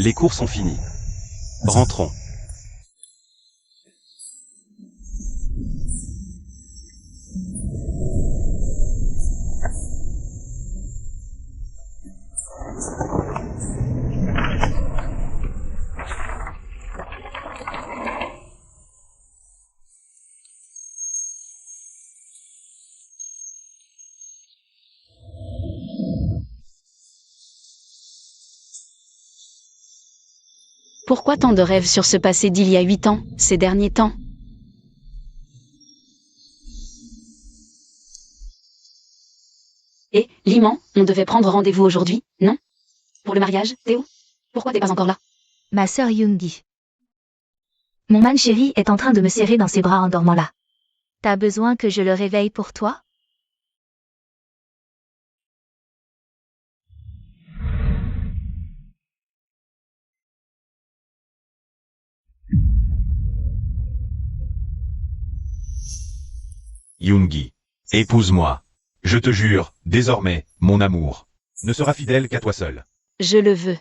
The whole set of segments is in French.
Les cours sont finis. Rentrons. Pourquoi tant de rêves sur ce passé d'il y a 8 ans, ces derniers temps? Et, Liman, on devait prendre rendez-vous aujourd'hui, non? Pour le mariage, Théo? Pourquoi t'es pas encore là? Ma sœur Yoongi. Mon man chéri est en train de me serrer dans ses bras en dormant là. T'as besoin que je le réveille pour toi? Yoongi. Épouse-moi. Je te jure, désormais, mon amour ne sera fidèle qu'à toi seul. Je le veux.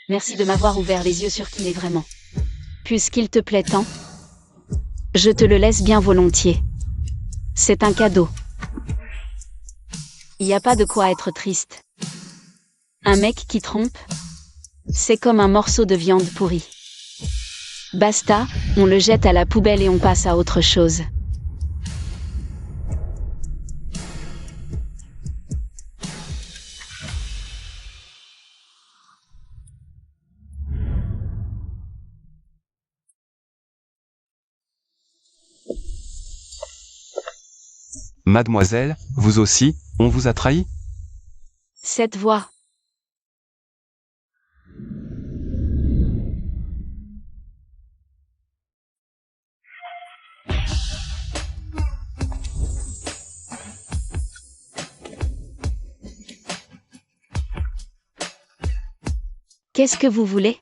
Merci de m'avoir ouvert les yeux sur qui il est vraiment. Puisqu'il te plaît tant, je te le laisse bien volontiers. C'est un cadeau. Y a pas de quoi être triste. Un mec qui trompe, c'est comme un morceau de viande pourrie. Basta, on le jette à la poubelle et on passe à autre chose. Mademoiselle, vous aussi, on vous a trahi? Cette voix. Qu'est-ce que vous voulez?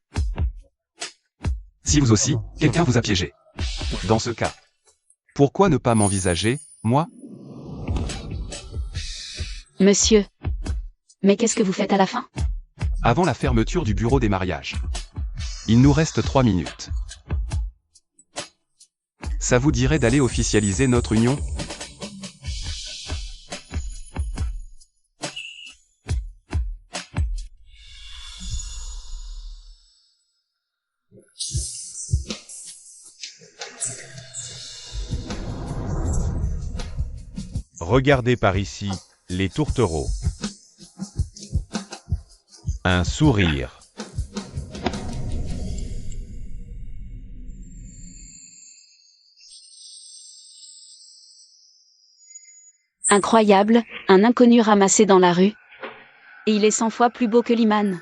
Si vous aussi, quelqu'un vous a piégé. Dans ce cas, pourquoi ne pas m'envisager, moi? Monsieur. Mais qu'est-ce que vous faites à la fin? Avant la fermeture du bureau des mariages. Il nous reste 3 minutes. Ça vous dirait d'aller officialiser notre union? Regardez par ici, les tourtereaux. Un sourire. Incroyable, un inconnu ramassé dans la rue. Et il est 100 fois plus beau que Liman.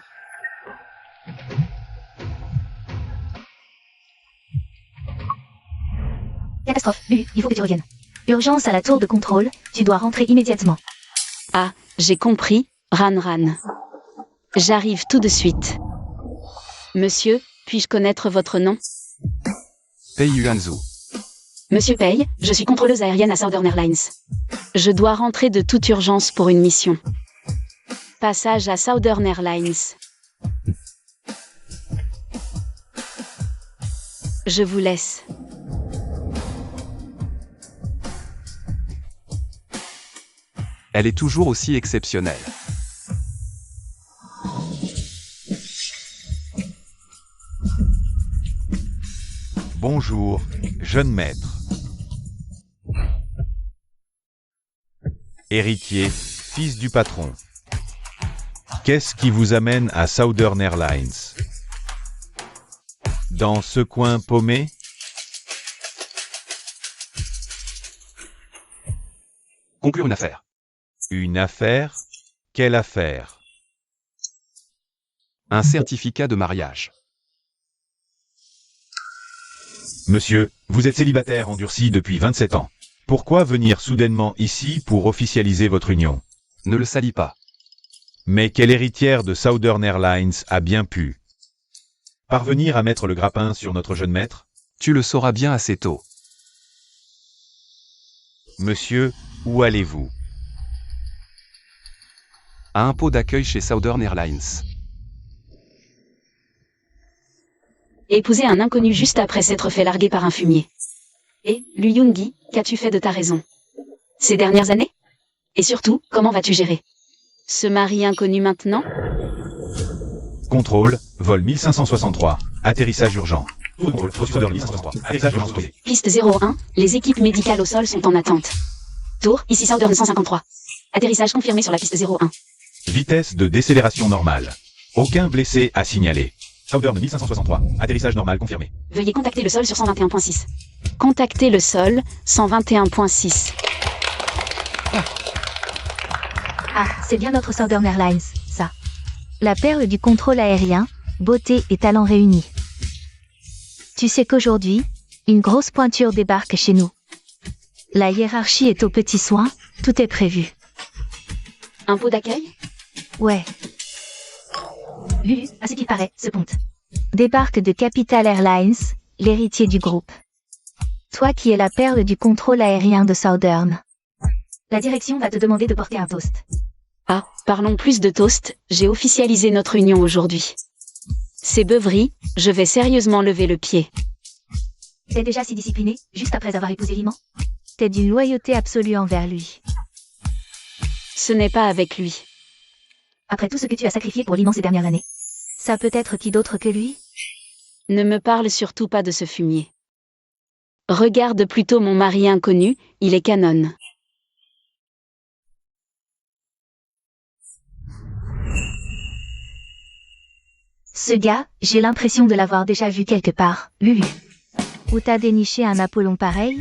Catastrophe, Lulu, il faut que tu reviennes. Urgence à la tour de contrôle, tu dois rentrer immédiatement. Ah, j'ai compris, Ran. J'arrive tout de suite. Monsieur, puis-je connaître votre nom? Pei Yuanzu. Monsieur Pei, je suis contrôleuse aérienne à Southern Airlines. Je dois rentrer de toute urgence pour une mission. Passage à Southern Airlines. Je vous laisse. Elle est toujours aussi exceptionnelle. Bonjour, jeune maître. Héritier, fils du patron. Qu'est-ce qui vous amène à Southern Airlines? Dans ce coin paumé? Conclure une affaire. Une affaire? Quelle affaire? Un certificat de mariage. Monsieur, vous êtes célibataire endurci depuis 27 ans. Pourquoi venir soudainement ici pour officialiser votre union? Ne le salis pas. Mais quelle héritière de Southern Airlines a bien pu parvenir à mettre le grappin sur notre jeune maître? Tu le sauras bien assez tôt. Monsieur, où allez-vous? À un pot d'accueil chez Southern Airlines. Épouser un inconnu juste après s'être fait larguer par un fumier. Et, Lu Yoon-gi, qu'as-tu fait de ta raison ces dernières années? Et surtout, comment vas-tu gérer ce mari inconnu maintenant? Contrôle, vol 1563. Atterrissage urgent. Contrôle, Southern 1563. Atterrissage urgent supposé. Piste 01, les équipes médicales au sol sont en attente. Tour, ici Southern 153. Atterrissage confirmé sur la piste 01. Vitesse de décélération normale. Aucun blessé à signaler. Southern 1563. Atterrissage normal confirmé. Veuillez contacter le sol sur 121.6. Contacter le sol, 121.6. Ah, c'est bien notre Southern Airlines, ça. La perle du contrôle aérien, beauté et talent réunis. Tu sais qu'aujourd'hui, une grosse pointure débarque chez nous. La hiérarchie est aux petits soins, tout est prévu. Un pot d'accueil? Ouais. Lulu, à ce qui paraît, ce ponte. Débarque de Capital Airlines, l'héritier du groupe. Toi qui es la perle du contrôle aérien de Southern. La direction va te demander de porter un toast. Ah, parlons plus de toast, j'ai officialisé notre union aujourd'hui. Ces beuveries, je vais sérieusement lever le pied. T'es déjà si discipliné, juste après avoir épousé Liman? T'es d'une loyauté absolue envers lui. Ce n'est pas avec lui. Après tout ce que tu as sacrifié pour Liman ces dernières années. Ça peut être qui d'autre que lui? Ne me parle surtout pas de ce fumier. Regarde plutôt mon mari inconnu, il est canon. Ce gars, j'ai l'impression de l'avoir déjà vu quelque part, Lulu. Où t'as déniché un Apollon pareil?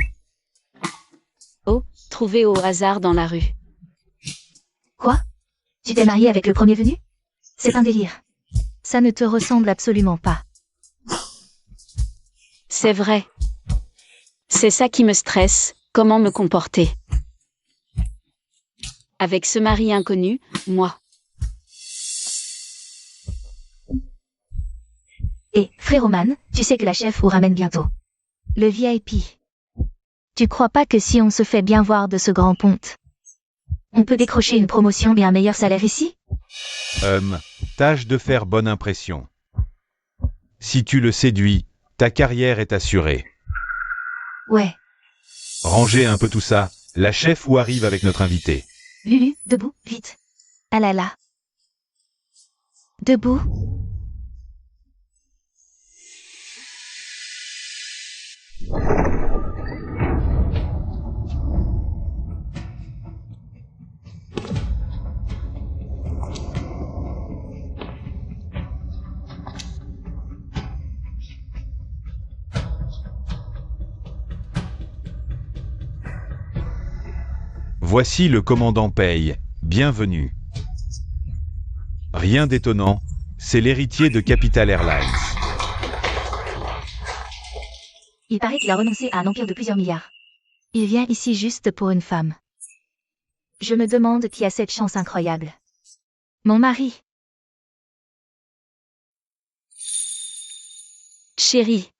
Oh, trouvé au hasard dans la rue. Quoi? Tu t'es marié avec le premier venu? C'est un délire. Ça ne te ressemble absolument pas. C'est vrai. C'est ça qui me stresse, comment me comporter. Avec ce mari inconnu, moi. Et, fréroman, tu sais que la chef vous ramène bientôt. Le VIP. Tu crois pas que si on se fait bien voir de ce grand ponte, on peut décrocher une promotion et un meilleur salaire ici? Tâche de faire bonne impression. Si tu le séduis, ta carrière est assurée. Ouais. Rangez un peu tout ça, la chef ou arrive avec notre invité. Lulu, debout, vite. Ah là là. Debout. Voici le commandant Paye, bienvenue. Rien d'étonnant, c'est l'héritier de Capital Airlines. Il paraît qu'il a renoncé à un empire de plusieurs milliards. Il vient ici juste pour une femme. Je me demande qui a cette chance incroyable. Mon mari. Chérie.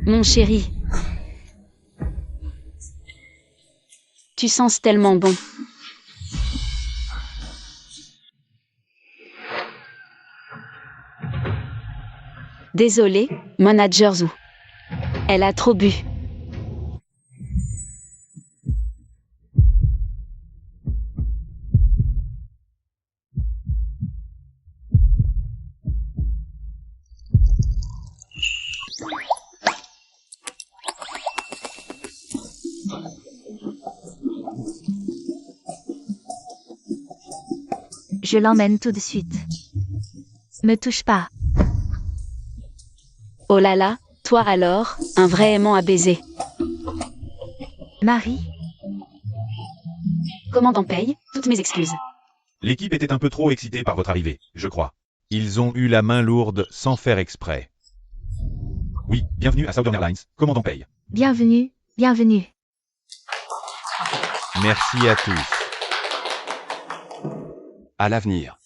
Mon chéri. Tu sens tellement bon. Désolé, manager Zhu. Elle a trop bu. Je l'emmène tout de suite. Me touche pas. Oh là là, toi alors, un vrai aimant à baiser. Marie. Commandant Paye, toutes mes excuses. L'équipe était un peu trop excitée par votre arrivée, je crois. Ils ont eu la main lourde sans faire exprès. Oui, bienvenue à Southern Airlines, commandant Paye. Bienvenue, bienvenue. Merci à tous. À l'avenir.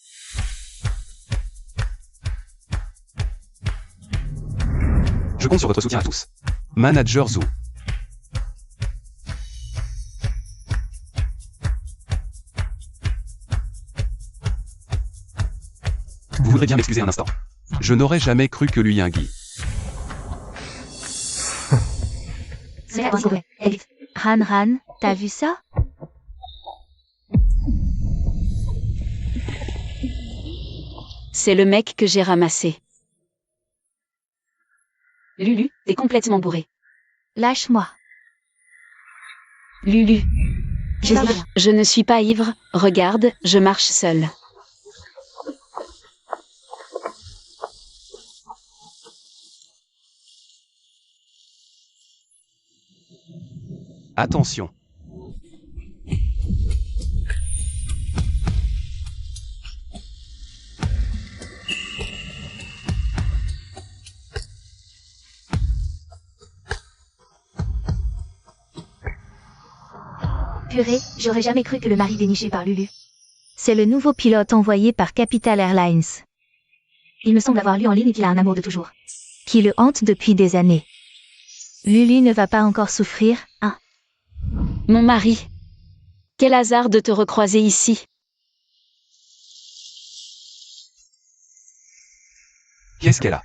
Je compte sur votre soutien à tous. Manager Zoo. Vous voudrez bien m'excuser un instant. Je n'aurais jamais cru que lui un Guy. Ran, t'as vu ça? C'est le mec que j'ai ramassé. Lulu, t'es complètement bourré. Lâche-moi. Lulu. Je ne suis pas ivre, regarde, je marche seule. Attention. Purée, j'aurais jamais cru que le mari déniché par Lulu. C'est le nouveau pilote envoyé par Capital Airlines. Il me semble avoir lu en ligne qu'il a un amour de toujours. Qui le hante depuis des années. Lulu ne va pas encore souffrir, hein? Mon mari. Quel hasard de te recroiser ici. Qu'est-ce qu'elle a?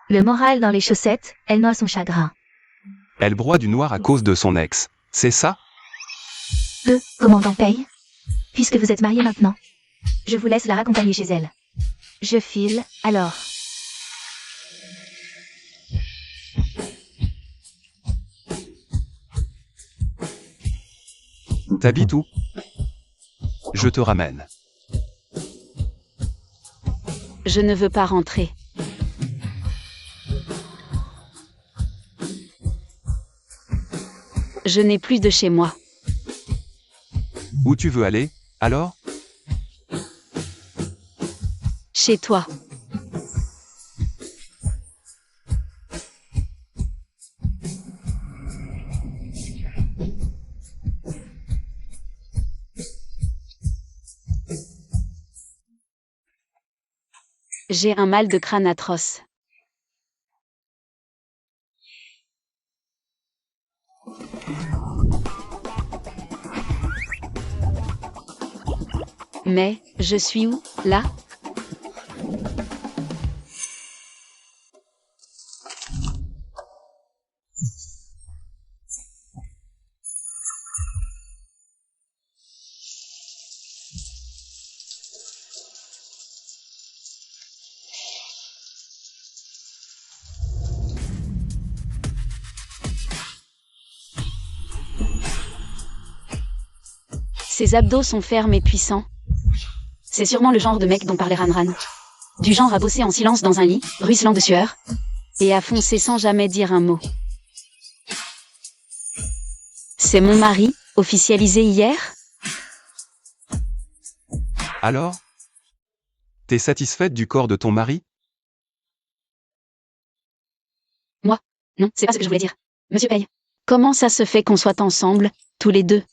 Le moral dans les chaussettes, elle noie son chagrin. Elle broie du noir à cause de son ex. C'est ça? Commandant paye? Puisque vous êtes mariés maintenant. Je vous laisse la raccompagner chez elle. Je file, alors. T'habites où? Je te ramène. Je ne veux pas rentrer. Je n'ai plus de chez moi. Où tu veux aller, alors? Chez toi. J'ai un mal de crâne atroce. Mais, je suis où, là? Ses abdos sont fermes et puissants. C'est sûrement le genre de mec dont parlait Ran. Du genre à bosser en silence dans un lit, ruisselant de sueur, et à foncer sans jamais dire un mot. C'est mon mari, officialisé hier? Alors? T'es satisfaite du corps de ton mari? Moi? Non, c'est pas ce que je voulais dire. Monsieur Paye. Comment ça se fait qu'on soit ensemble, tous les deux?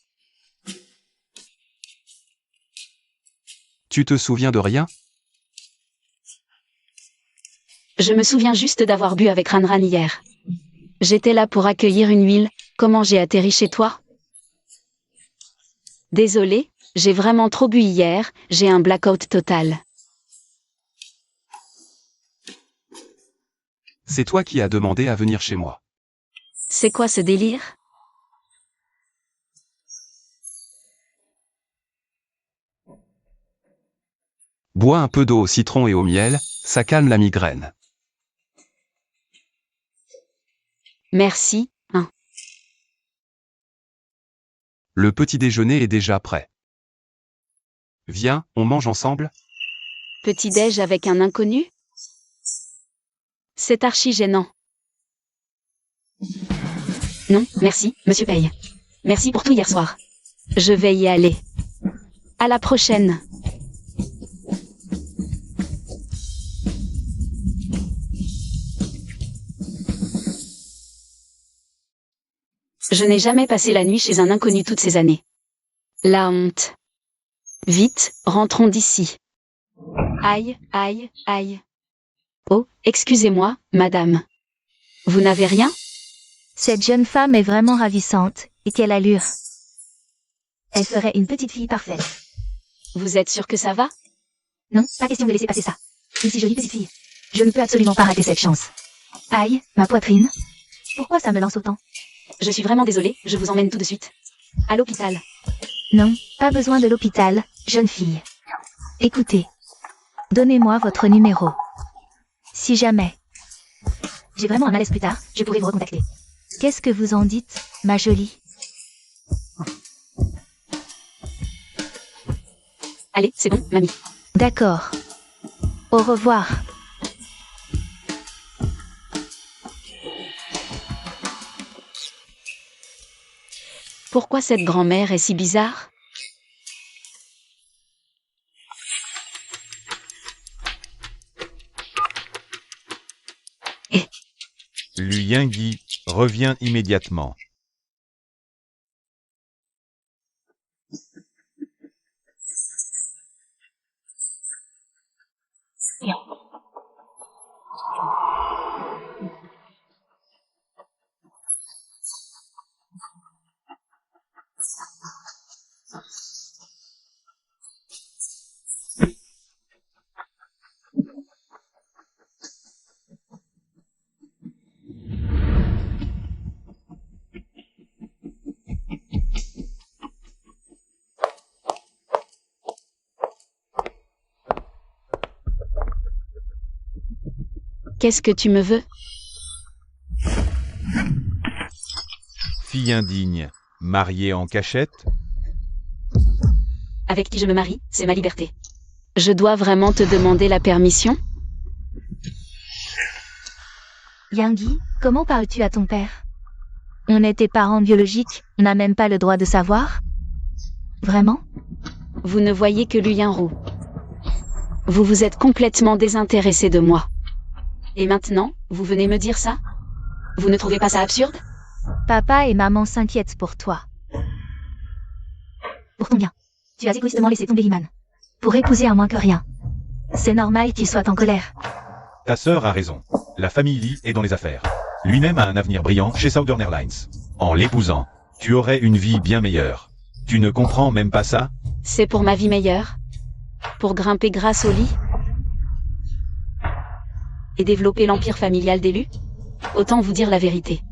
Tu te souviens de rien? Je me souviens juste d'avoir bu avec Ran hier. J'étais là pour accueillir une huile. Comment j'ai atterri chez toi? Désolée, j'ai vraiment trop bu hier, j'ai un blackout total. C'est toi qui as demandé à venir chez moi. C'est quoi ce délire? Bois un peu d'eau au citron et au miel, ça calme la migraine. Merci, hein. Le petit déjeuner est déjà prêt. Viens, on mange ensemble? Petit-déj avec un inconnu? C'est archi gênant. Non, merci, monsieur Paye. Merci pour tout hier soir. Je vais y aller. À la prochaine. Je n'ai jamais passé la nuit chez un inconnu toutes ces années. La honte. Vite, rentrons d'ici. Aïe, aïe, aïe. Oh, excusez-moi, madame. Vous n'avez rien? Cette jeune femme est vraiment ravissante, et quelle allure. Elle ferait une petite fille parfaite. Vous êtes sûr que ça va? Non, pas question de laisser passer ça. Une si jolie petite fille. Je ne peux absolument pas rater cette chance. Aïe, ma poitrine. Pourquoi ça me lance autant? Je suis vraiment désolée, je vous emmène tout de suite. À l'hôpital. Non, pas besoin de l'hôpital, jeune fille. Écoutez. Donnez-moi votre numéro. Si jamais. J'ai vraiment un malaise plus tard, je pourrai vous recontacter. Qu'est-ce que vous en dites, ma jolie? Allez, c'est bon, mamie. D'accord. Au revoir. Pourquoi cette grand-mère est si bizarre? Lu Yingyi revient immédiatement. Qu'est-ce que tu me veux? Fille indigne, mariée en cachette. Avec qui je me marie, c'est ma liberté. Je dois vraiment te demander la permission? Yingyi, comment parles-tu à ton père? On est tes parents biologiques, on n'a même pas le droit de savoir? Vraiment? Vous ne voyez que Lu Yinru. Vous vous êtes complètement désintéressé de moi. Et maintenant, vous venez me dire ça? Vous ne trouvez pas ça absurde? Papa et maman s'inquiètent pour toi. Pour ton bien. Tu as égoïstement laissé tomber Liman. Pour épouser un moins que rien. C'est normal qu'il soit en colère. Ta sœur a raison. La famille Lee est dans les affaires. Lui-même a un avenir brillant chez Southern Airlines. En l'épousant, tu aurais une vie bien meilleure. Tu ne comprends même pas ça? C'est pour ma vie meilleure? Pour grimper grâce au lit? Et développer l'empire familial d'Elu? Autant vous dire la vérité.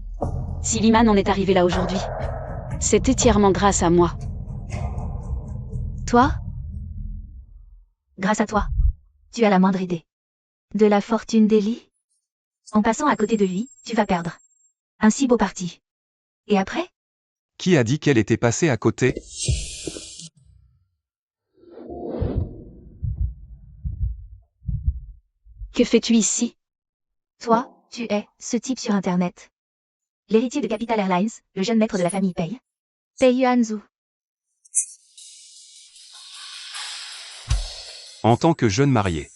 Si Liman en est arrivé là aujourd'hui, c'est entièrement grâce à moi. Toi? Grâce à toi. Tu as la moindre idée. De la fortune d'Eli? En passant à côté de lui, tu vas perdre. Un si beau parti. Et après? Qui a dit qu'elle était passée à côté? Que fais-tu ici? Toi, tu es ce type sur Internet. L'héritier de Capital Airlines, le jeune maître de la famille Pei. Pei Yuanzhu. En tant que jeune marié.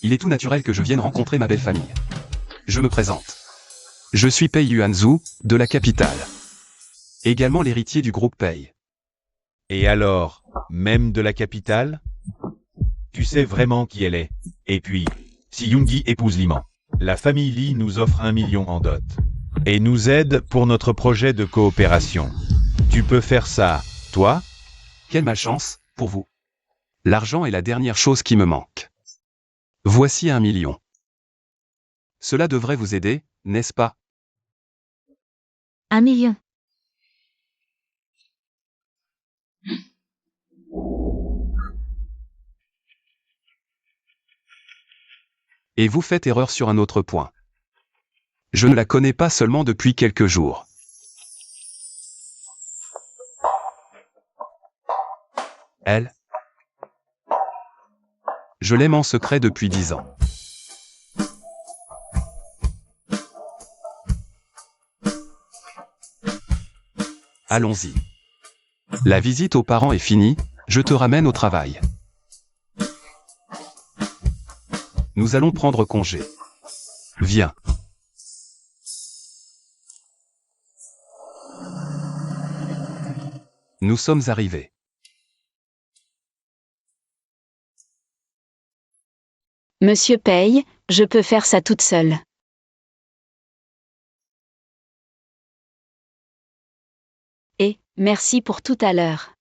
Il est tout naturel que je vienne rencontrer ma belle famille. Je me présente. Je suis Pei Yuanzhu, de la capitale. Également l'héritier du groupe Pei. Et alors, même de la capitale? Tu sais vraiment qui elle est. Et puis, si Yingyi épouse Liman, la famille Lee nous offre 1 million en dot. Et nous aide pour notre projet de coopération. Tu peux faire ça, toi? Quelle malchance, pour vous. L'argent est la dernière chose qui me manque. Voici 1 million. Cela devrait vous aider, n'est-ce pas? 1 million. Et vous faites erreur sur un autre point. Je ne la connais pas seulement depuis quelques jours. Elle? Je l'aime en secret depuis 10 ans. Allons-y. La visite aux parents est finie, je te ramène au travail. Nous allons prendre congé. Viens. Nous sommes arrivés. Monsieur paye, je peux faire ça toute seule. Et, merci pour tout à l'heure.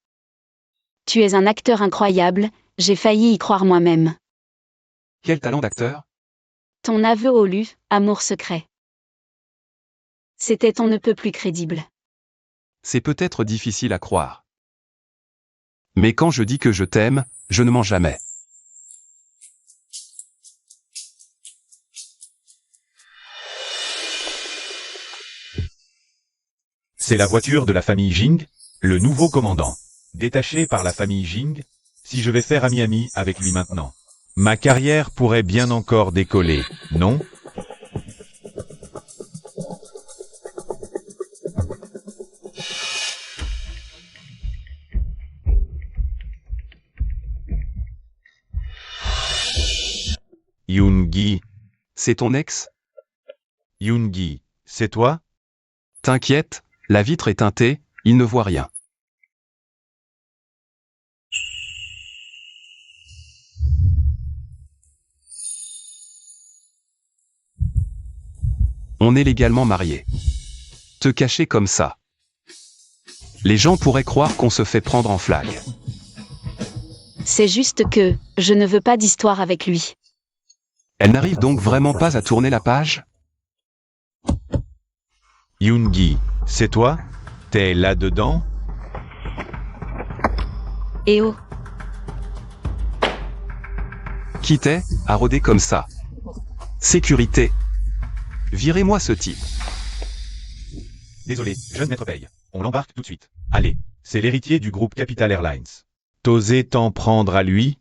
Tu es un acteur incroyable, j'ai failli y croire moi-même. Quel talent d'acteur? Ton aveu au lu, amour secret. C'était on ne peut plus crédible. C'est peut-être difficile à croire. Mais quand je dis que je t'aime, je ne mens jamais. C'est la voiture de la famille Jing, le nouveau commandant. Détaché par la famille Jing, si je vais faire ami-ami avec lui maintenant. Ma carrière pourrait bien encore décoller, non? Yoon-gi, C'est ton ex? Yoon-gi, c'est toi? T'inquiète, la vitre est teintée, il ne voit rien. On est légalement mariés. Te cacher comme ça. Les gens pourraient croire qu'on se fait prendre en flag. C'est juste que, je ne veux pas d'histoire avec lui. Elle n'arrive donc vraiment pas à tourner la page? Yoon-gi, c'est toi? T'es là-dedans? Et oh, Qui t'es, à rôder comme ça? Sécurité. Virez-moi ce type. Désolé, jeune maître paye. On l'embarque tout de suite. Allez, c'est l'héritier du groupe Capital Airlines. T'osais t'en prendre à lui?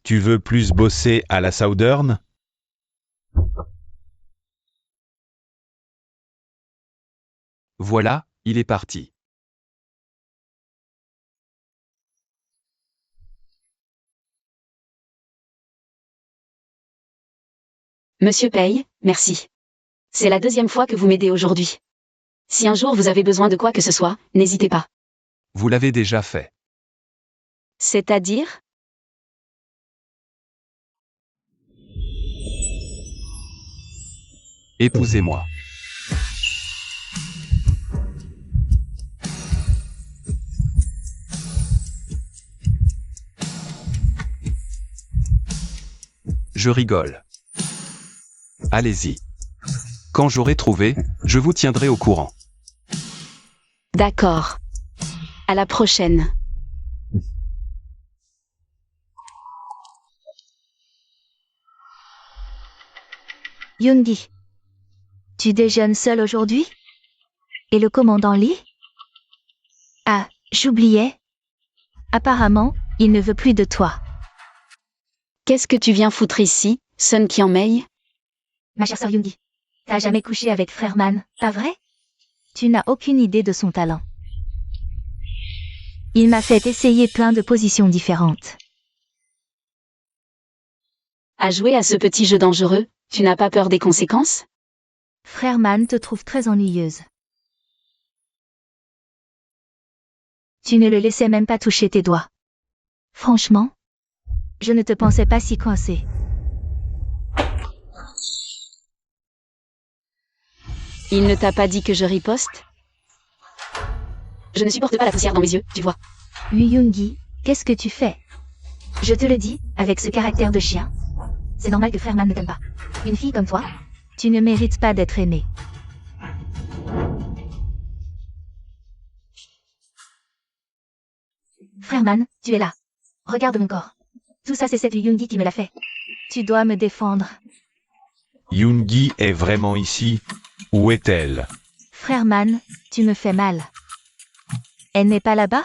Tu veux plus bosser à la Southern? Voilà, il est parti. Monsieur paye, merci. C'est la deuxième fois que vous m'aidez aujourd'hui. Si un jour vous avez besoin de quoi que ce soit, n'hésitez pas. Vous l'avez déjà fait. C'est-à-dire? Épousez-moi. Je rigole. Allez-y. Quand j'aurai trouvé, je vous tiendrai au courant. D'accord. À la prochaine. Yoon-gi. Tu déjeunes seul aujourd'hui? Et le commandant Lee? Ah, j'oubliais. Apparemment, il ne veut plus de toi. Qu'est-ce que tu viens foutre ici, Sun Kyung-mei? Ma chère sœur Yoon-gi, t'as jamais couché avec Frère Man, pas vrai? Tu n'as aucune idée de son talent. Il m'a fait essayer plein de positions différentes. À jouer à ce petit jeu dangereux, tu n'as pas peur des conséquences? Frère Man te trouve très ennuyeuse. Tu ne le laissais même pas toucher tes doigts. Franchement, je ne te pensais pas si coincé. Il ne t'a pas dit que je riposte? Je ne supporte pas la poussière dans mes yeux, tu vois. Oui Yoon-gi, qu'est-ce que tu fais? Je te le dis, avec ce caractère de chien. C'est normal que Frère Man ne t'aime pas. Une fille comme toi, tu ne mérites pas d'être aimée. Frère Man, tu es là. Regarde mon corps. Tout ça c'est cette Yoon-gi qui me l'a fait. Tu dois me défendre. Yoon-gi est vraiment ici? Où est-elle? Frère Man, tu me fais mal. Elle n'est pas là-bas?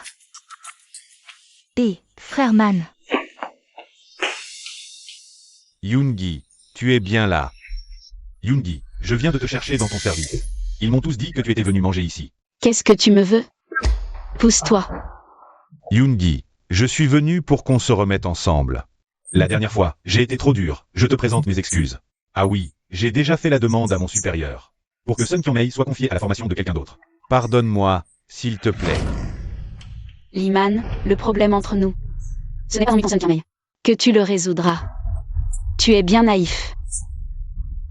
Frère Man. Yoon-gi, tu es bien là. Yoon-gi, je viens de te chercher dans ton service. Ils m'ont tous dit que tu étais venu manger ici. Qu'est-ce que tu me veux? Pousse-toi. Yoon-gi, je suis venu pour qu'on se remette ensemble. La dernière fois, j'ai été trop dur, je te présente mes excuses. Ah oui, j'ai déjà fait la demande à mon supérieur. Pour que Sun Kyung-mei soit confié à la formation de quelqu'un d'autre. Pardonne-moi, s'il te plaît. Liman, le problème entre nous. Ce n'est pas en ton Sun Kyung-mei. Que tu le résoudras. Tu es bien naïf.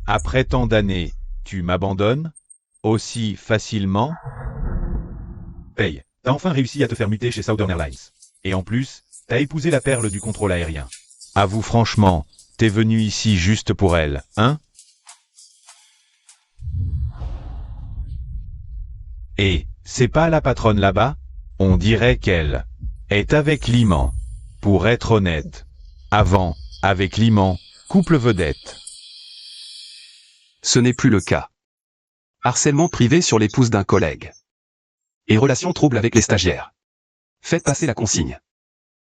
Après tant d'années, tu m'abandonnes? Aussi facilement? Paye, t'as enfin réussi à te faire muter chez Southern Airlines. Et en plus, t'as épousé la perle du contrôle aérien. Avoue franchement, t'es venu ici juste pour elle, hein? Et, c'est pas la patronne là-bas? On dirait qu'elle est avec Liman. Pour être honnête. Avant, avec Liman, couple vedette. Ce n'est plus le cas. Harcèlement privé sur l'épouse d'un collègue. Et relations troubles avec les stagiaires. Faites passer la consigne.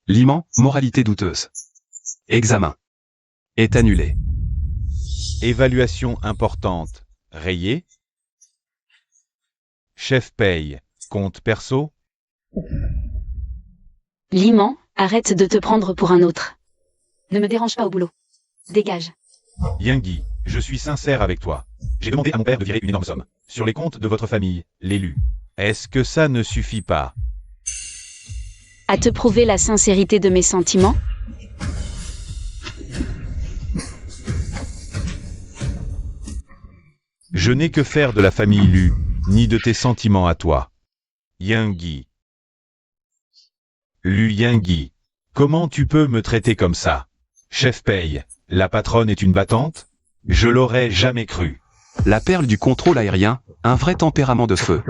Liman, moralité douteuse. Examen. Est annulé. Évaluation importante. Rayé. Chef paye. Compte perso. Liman, arrête de te prendre pour un autre. Ne me dérange pas au boulot. Dégage. Yingui, je suis sincère avec toi. J'ai demandé à mon père de virer une énorme somme. Sur les comptes de votre famille, l'élu. Est-ce que ça ne suffit pas? À te prouver la sincérité de mes sentiments? Je n'ai que faire de la famille Lu, ni de tes sentiments à toi. Yingui. Lu Yingui. Comment tu peux me traiter comme ça? Chef paye, la patronne est une battante? Je l'aurais jamais cru. La perle du contrôle aérien, un vrai tempérament de feu.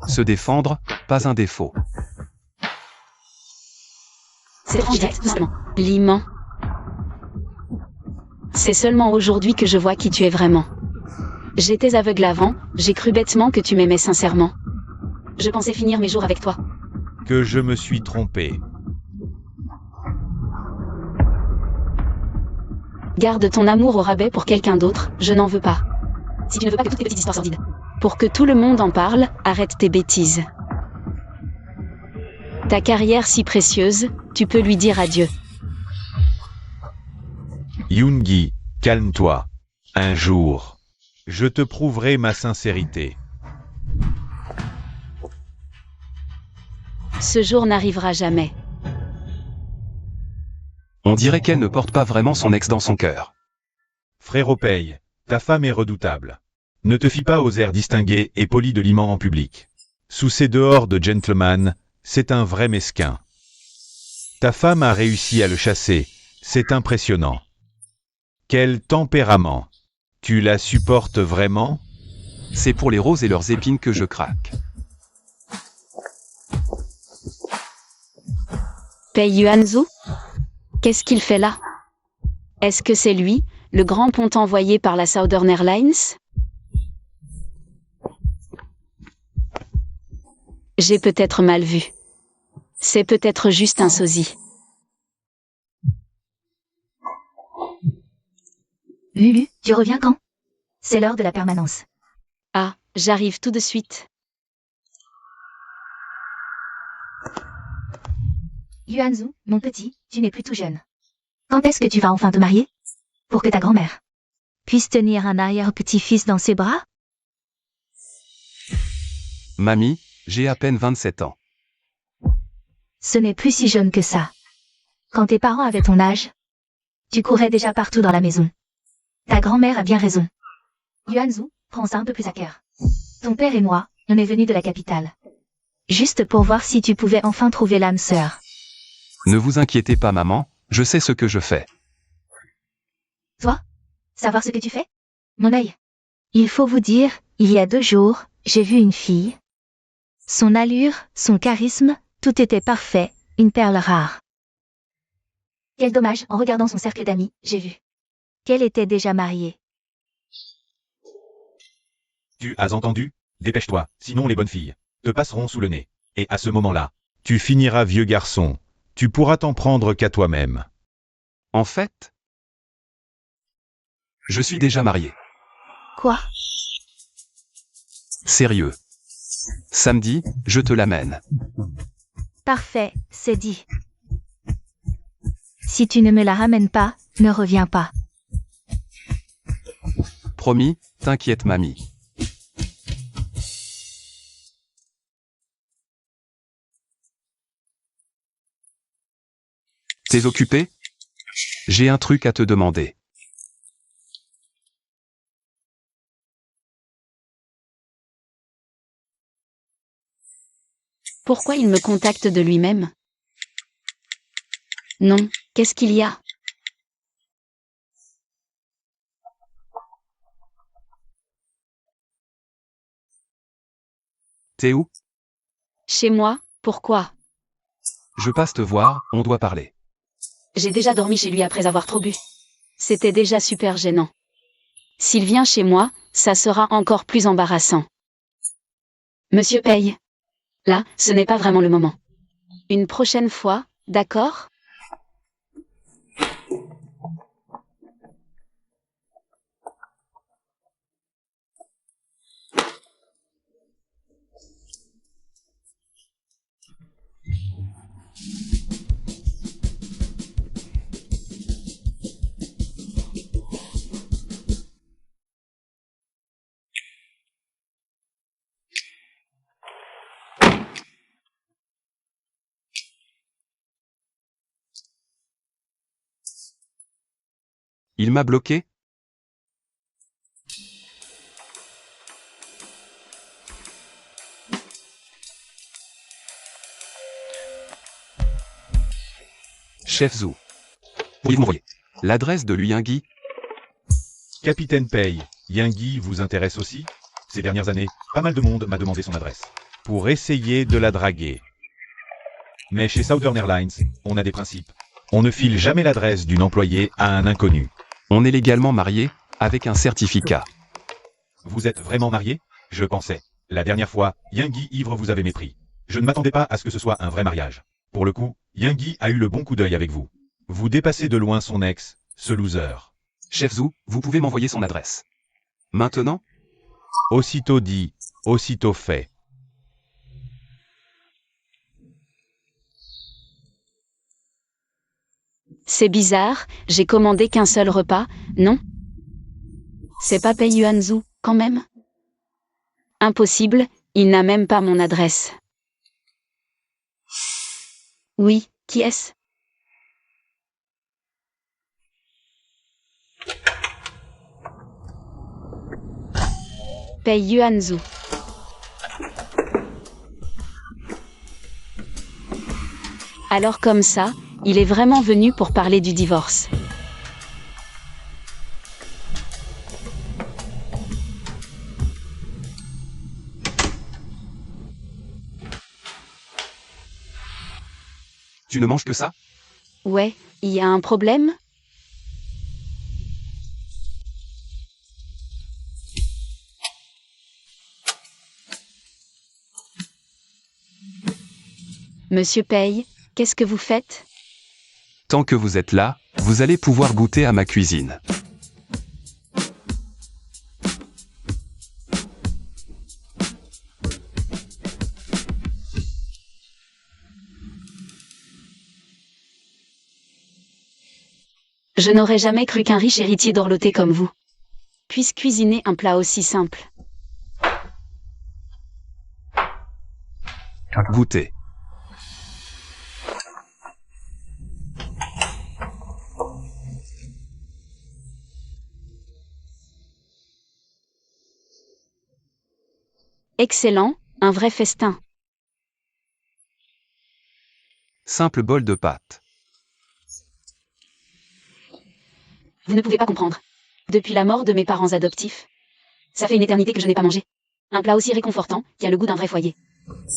Se défendre, pas un défaut. C'est doucement. Liman. C'est seulement aujourd'hui que je vois qui tu es vraiment. J'étais aveugle avant, j'ai cru bêtement que tu m'aimais sincèrement. Je pensais finir mes jours avec toi. Que je me suis trompé. Garde ton amour au rabais pour quelqu'un d'autre, je n'en veux pas. Si tu ne veux pas que toutes tes petites histoires sordides. Pour que tout le monde en parle, arrête tes bêtises. Ta carrière si précieuse, tu peux lui dire adieu. Yungi, calme-toi. Un jour, je te prouverai ma sincérité. Ce jour n'arrivera jamais. On dirait qu'elle ne porte pas vraiment son ex dans son cœur. Frérot paye, ta femme est redoutable. Ne te fie pas aux airs distingués et polis de Liman en public. Sous ses dehors de gentleman, c'est un vrai mesquin. Ta femme a réussi à le chasser, c'est impressionnant. Quel tempérament! Tu la supportes vraiment? C'est pour les roses et leurs épines que je craque. Pei Yuanzhu? Qu'est-ce qu'il fait là? Est-ce que c'est lui, le grand pont envoyé par la Southern Airlines? J'ai peut-être mal vu. C'est peut-être juste un sosie. Lulu, tu reviens quand? C'est l'heure de la permanence. Ah, j'arrive tout de suite. Yuanzhu, mon petit, tu n'es plus tout jeune. Quand est-ce que tu vas enfin te marier? Pour que ta grand-mère puisse tenir un arrière-petit-fils dans ses bras? Mamie, j'ai à peine 27 ans. Ce n'est plus si jeune que ça. Quand tes parents avaient ton âge, tu courais déjà partout dans la maison. Ta grand-mère a bien raison. Yuanzhu, prends ça un peu plus à cœur. Ton père et moi, on est venus de la capitale. Juste pour voir si tu pouvais enfin trouver l'âme sœur. Ne vous inquiétez pas maman, je sais ce que je fais. Toi? Savoir ce que tu fais? Mon œil. Il faut vous dire, il y a 2 jours, j'ai vu une fille. Son allure, son charisme, tout était parfait, une perle rare. Quel dommage, en regardant son cercle d'amis, j'ai vu qu'elle était déjà mariée. Tu as entendu? Dépêche-toi, sinon les bonnes filles te passeront sous le nez. Et à ce moment-là, tu finiras vieux garçon. Tu pourras t'en prendre qu'à toi-même. En fait, je suis déjà marié. Quoi? Sérieux. Samedi, je te l'amène. Parfait, c'est dit. Si tu ne me la ramènes pas, ne reviens pas. Promis, t'inquiète mamie. T'es occupé? J'ai un truc à te demander. Pourquoi il me contacte de lui-même? Non, qu'est-ce qu'il y a? T'es où? Chez moi, pourquoi? Je passe te voir, on doit parler. J'ai déjà dormi chez lui après avoir trop bu. C'était déjà super gênant. S'il vient chez moi, ça sera encore plus embarrassant. Monsieur paye. Là, ce n'est pas vraiment le moment. Une prochaine fois, d'accord? Il m'a bloqué? Chef Zhu. Pourriez-vous m'envoyer l'adresse de Luyingui? Capitaine Pei, Yingui vous intéresse aussi? Ces dernières années, pas mal de monde m'a demandé son adresse. Pour essayer de la draguer. Mais chez Southern Airlines, on a des principes. On ne file jamais l'adresse d'une employée à un inconnu. On est légalement mariés, avec un certificat. Vous êtes vraiment marié? Je pensais. La dernière fois, Yingui ivre vous avait mépris. Je ne m'attendais pas à ce que ce soit un vrai mariage. Pour le coup, Yingui a eu le bon coup d'œil avec vous. Vous dépassez de loin son ex, ce loser. Chef Zhu, vous pouvez m'envoyer son adresse. Maintenant? Aussitôt dit, aussitôt fait. C'est bizarre, j'ai commandé qu'un seul repas, non? C'est pas Pei Yuanzhu, quand même? Impossible, il n'a même pas mon adresse. Oui, qui est-ce? Pei Yuanzhu. Alors comme ça, il est vraiment venu pour parler du divorce. Tu ne manges que ça? Ouais, il y a un problème? Monsieur Pei, qu'est-ce que vous faites? Tant que vous êtes là, vous allez pouvoir goûter à ma cuisine. Je n'aurais jamais cru qu'un riche héritier dorloté comme vous puisse cuisiner un plat aussi simple. Goûtez. Excellent, un vrai festin. Simple bol de pâtes. Vous ne pouvez pas comprendre. Depuis la mort de mes parents adoptifs, ça fait une éternité que je n'ai pas mangé. Un plat aussi réconfortant, qui a le goût d'un vrai foyer.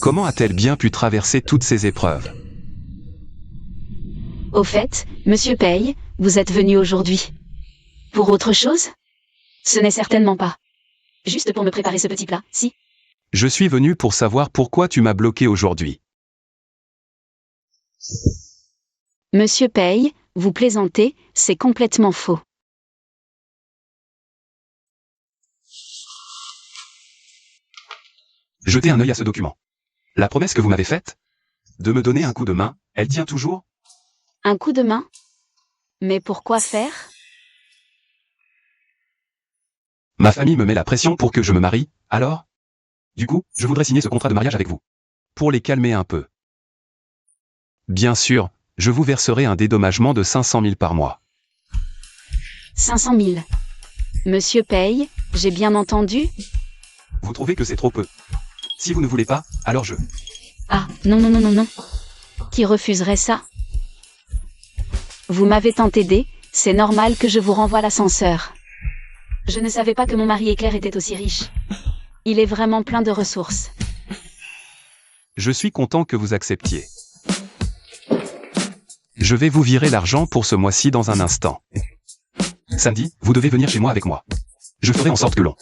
Comment a-t-elle bien pu traverser toutes ces épreuves? Au fait, Monsieur Pei, vous êtes venu aujourd'hui. Pour autre chose? Ce n'est certainement pas. Juste pour me préparer ce petit plat, si? Je suis venu pour savoir pourquoi tu m'as bloqué aujourd'hui. Monsieur Pei, vous plaisantez, c'est complètement faux. Jetez un œil à ce document. La promesse que vous m'avez faite de me donner un coup de main, elle tient toujours? Un coup de main? Mais pourquoi faire? Ma famille me met la pression pour que je me marie, alors? Du coup, je voudrais signer ce contrat de mariage avec vous. Pour les calmer un peu. Bien sûr, je vous verserai un dédommagement de 500 000 par mois. 500 000. Monsieur paye, j'ai bien entendu? Vous trouvez que c'est trop peu? Si vous ne voulez pas, alors je... Ah, non, non, non, non, non. Qui refuserait ça? Vous m'avez tant aidé, c'est normal que je vous renvoie l'ascenseur. Je ne savais pas que mon mari Éclair était aussi riche. Il est vraiment plein de ressources. Je suis content que vous acceptiez. Je vais vous virer l'argent pour ce mois-ci dans un instant. Samedi, vous devez venir chez moi avec moi. Je ferai en sorte que l'on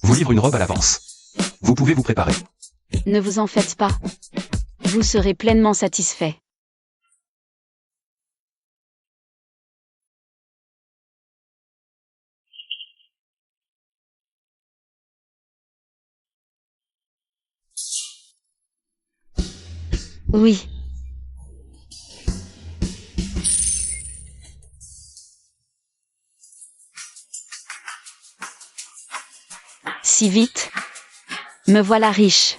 vous livre une robe à l'avance. Vous pouvez vous préparer. Ne vous en faites pas. Vous serez pleinement satisfait. Oui. Si vite? Me voilà riche.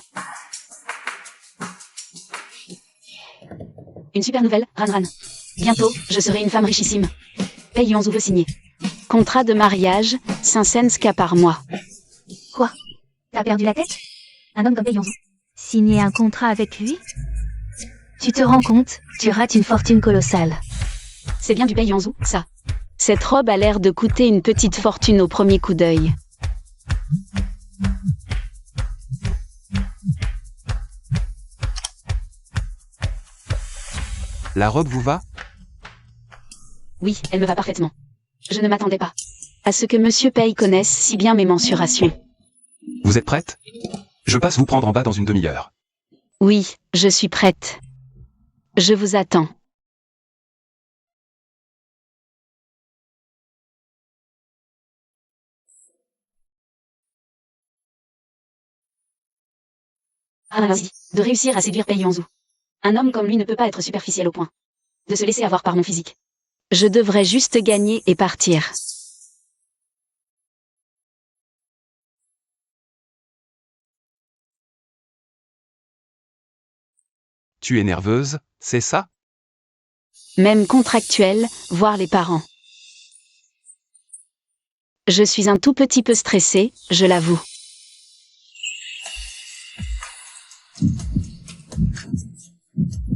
Une super nouvelle, Ranran. Bientôt, je serai une femme richissime. Pei Yuanzhu veut signer. Contrat de mariage, 500 Ska par mois. Quoi? T'as perdu la tête? Un homme comme Pei Yuanzhu. Signer un contrat avec lui? Tu te rends compte, tu rates une fortune colossale. C'est bien du Pei Yuanzhu, ça. Cette robe a l'air de coûter une petite fortune au premier coup d'œil. La robe vous va? Oui, elle me va parfaitement. Je ne m'attendais pas à ce que Monsieur Pei connaisse si bien mes mensurations. Vous êtes prête? Je passe vous prendre en bas dans une demi-heure. Oui, je suis prête. Je vous attends. Ah, ainsi, de réussir à séduire Pei Yuanzhu. Un homme comme lui ne peut pas être superficiel au point de se laisser avoir par mon physique. Je devrais juste gagner et partir. Tu es nerveuse, c'est ça? Même contractuel, voir les parents. Je suis un tout petit peu stressée, je l'avoue.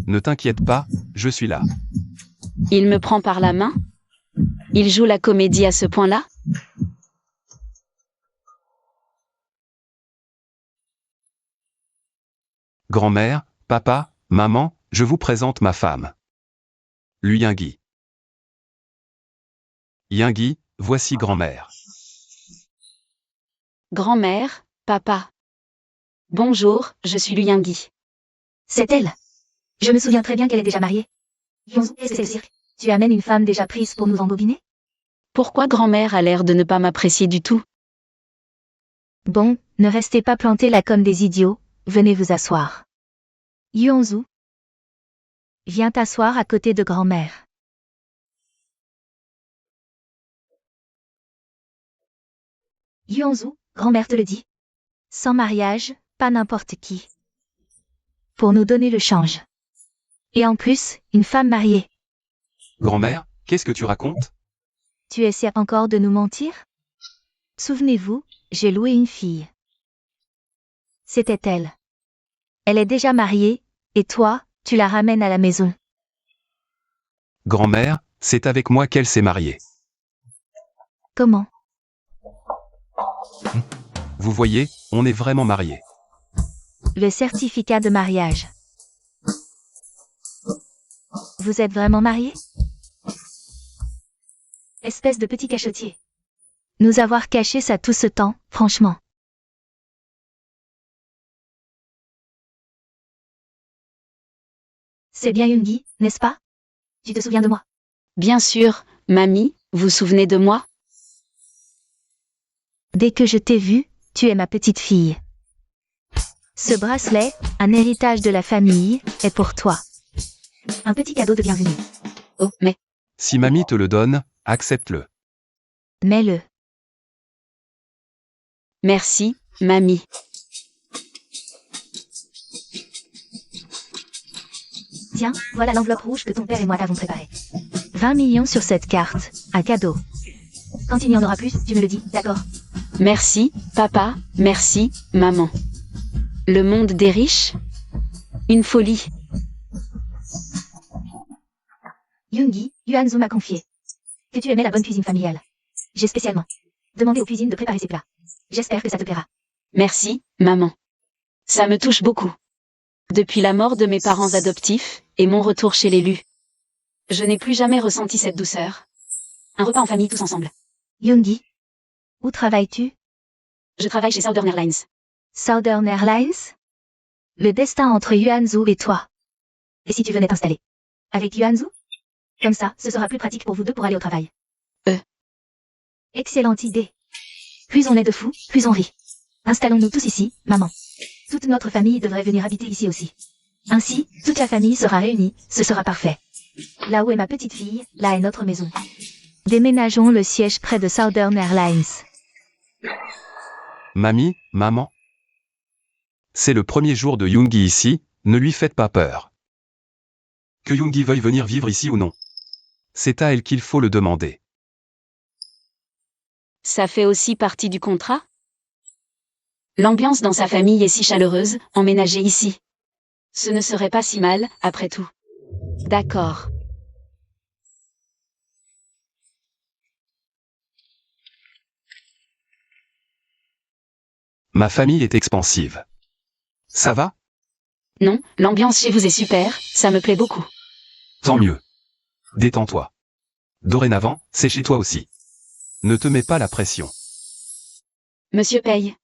Ne t'inquiète pas, je suis là. Il me prend par la main? Il joue la comédie à ce point-là? Grand-mère, papa, maman, je vous présente ma femme. Lui Yingui. Yingui, voici grand-mère. Grand-mère, papa. Bonjour, je suis Lu Yingui. C'est elle. Je me souviens très bien qu'elle est déjà mariée. Yuanzhu, qu'est-ce que c'est le cirque? Tu amènes une femme déjà prise pour nous embobiner? Pourquoi grand-mère a l'air de ne pas m'apprécier du tout? Bon, ne restez pas plantés là comme des idiots, venez vous asseoir. Yuanzhu, viens t'asseoir à côté de grand-mère. Yuanzhu, grand-mère te le dit. Sans mariage, pas n'importe qui. Pour nous donner le change. Et en plus, une femme mariée. Grand-mère, qu'est-ce que tu racontes? Tu essaies encore de nous mentir? Souvenez-vous, j'ai loué une fille. C'était elle. Elle est déjà mariée, et toi, tu la ramènes à la maison. Grand-mère, c'est avec moi qu'elle s'est mariée. Comment? Vous voyez, on est vraiment mariés. Le certificat de mariage. Vous êtes vraiment mariés? Espèce de petit cachotier. Nous avoir caché ça tout ce temps, franchement. C'est bien Yungi, n'est-ce pas? Tu te souviens de moi? Bien sûr, mamie, vous souvenez de moi? Dès que je t'ai vue, tu es ma petite fille. Ce bracelet, un héritage de la famille, est pour toi. Un petit cadeau de bienvenue. Oh, mais... Si mamie te le donne, accepte-le. Mets-le. Merci, mamie. Tiens, voilà l'enveloppe rouge que ton père et moi t'avons préparée. 20 millions sur cette carte, un cadeau. Quand il y en aura plus, tu me le dis, d'accord? Merci, papa, merci, maman. Le monde des riches? Une folie. Yoongi, Yuanzu m'a confié que tu aimais la bonne cuisine familiale. J'ai spécialement demandé aux cuisines de préparer ces plats. J'espère que ça te plaira. Merci, maman. Ça me touche beaucoup. Depuis la mort de mes parents adoptifs, et mon retour chez l'élu, je n'ai plus jamais ressenti cette douceur. Un repas en famille tous ensemble. Yoongi, où travailles-tu? Je travaille chez Southern Airlines. Southern Airlines? Le destin entre Yuanzu et toi. Et si tu venais t'installer avec Yuanzu? Comme ça, ce sera plus pratique pour vous deux pour aller au travail. Excellente idée. Plus on est de fous, plus on rit. Installons-nous tous ici, maman. Toute notre famille devrait venir habiter ici aussi. Ainsi, toute la famille sera réunie, ce sera parfait. Là où est ma petite fille, là est notre maison. Déménageons le siège près de Southern Airlines. Mamie, maman. C'est le premier jour de Yoongi ici, ne lui faites pas peur. Que Yoongi veuille venir vivre ici ou non. C'est à elle qu'il faut le demander. Ça fait aussi partie du contrat? L'ambiance dans sa famille est si chaleureuse, emménager ici. Ce ne serait pas si mal, après tout. D'accord. Ma famille est expansive. Ça va? Non, l'ambiance chez vous est super, ça me plaît beaucoup. Tant mieux. Détends-toi. Dorénavant, c'est chez toi aussi. Ne te mets pas la pression. Monsieur Paye.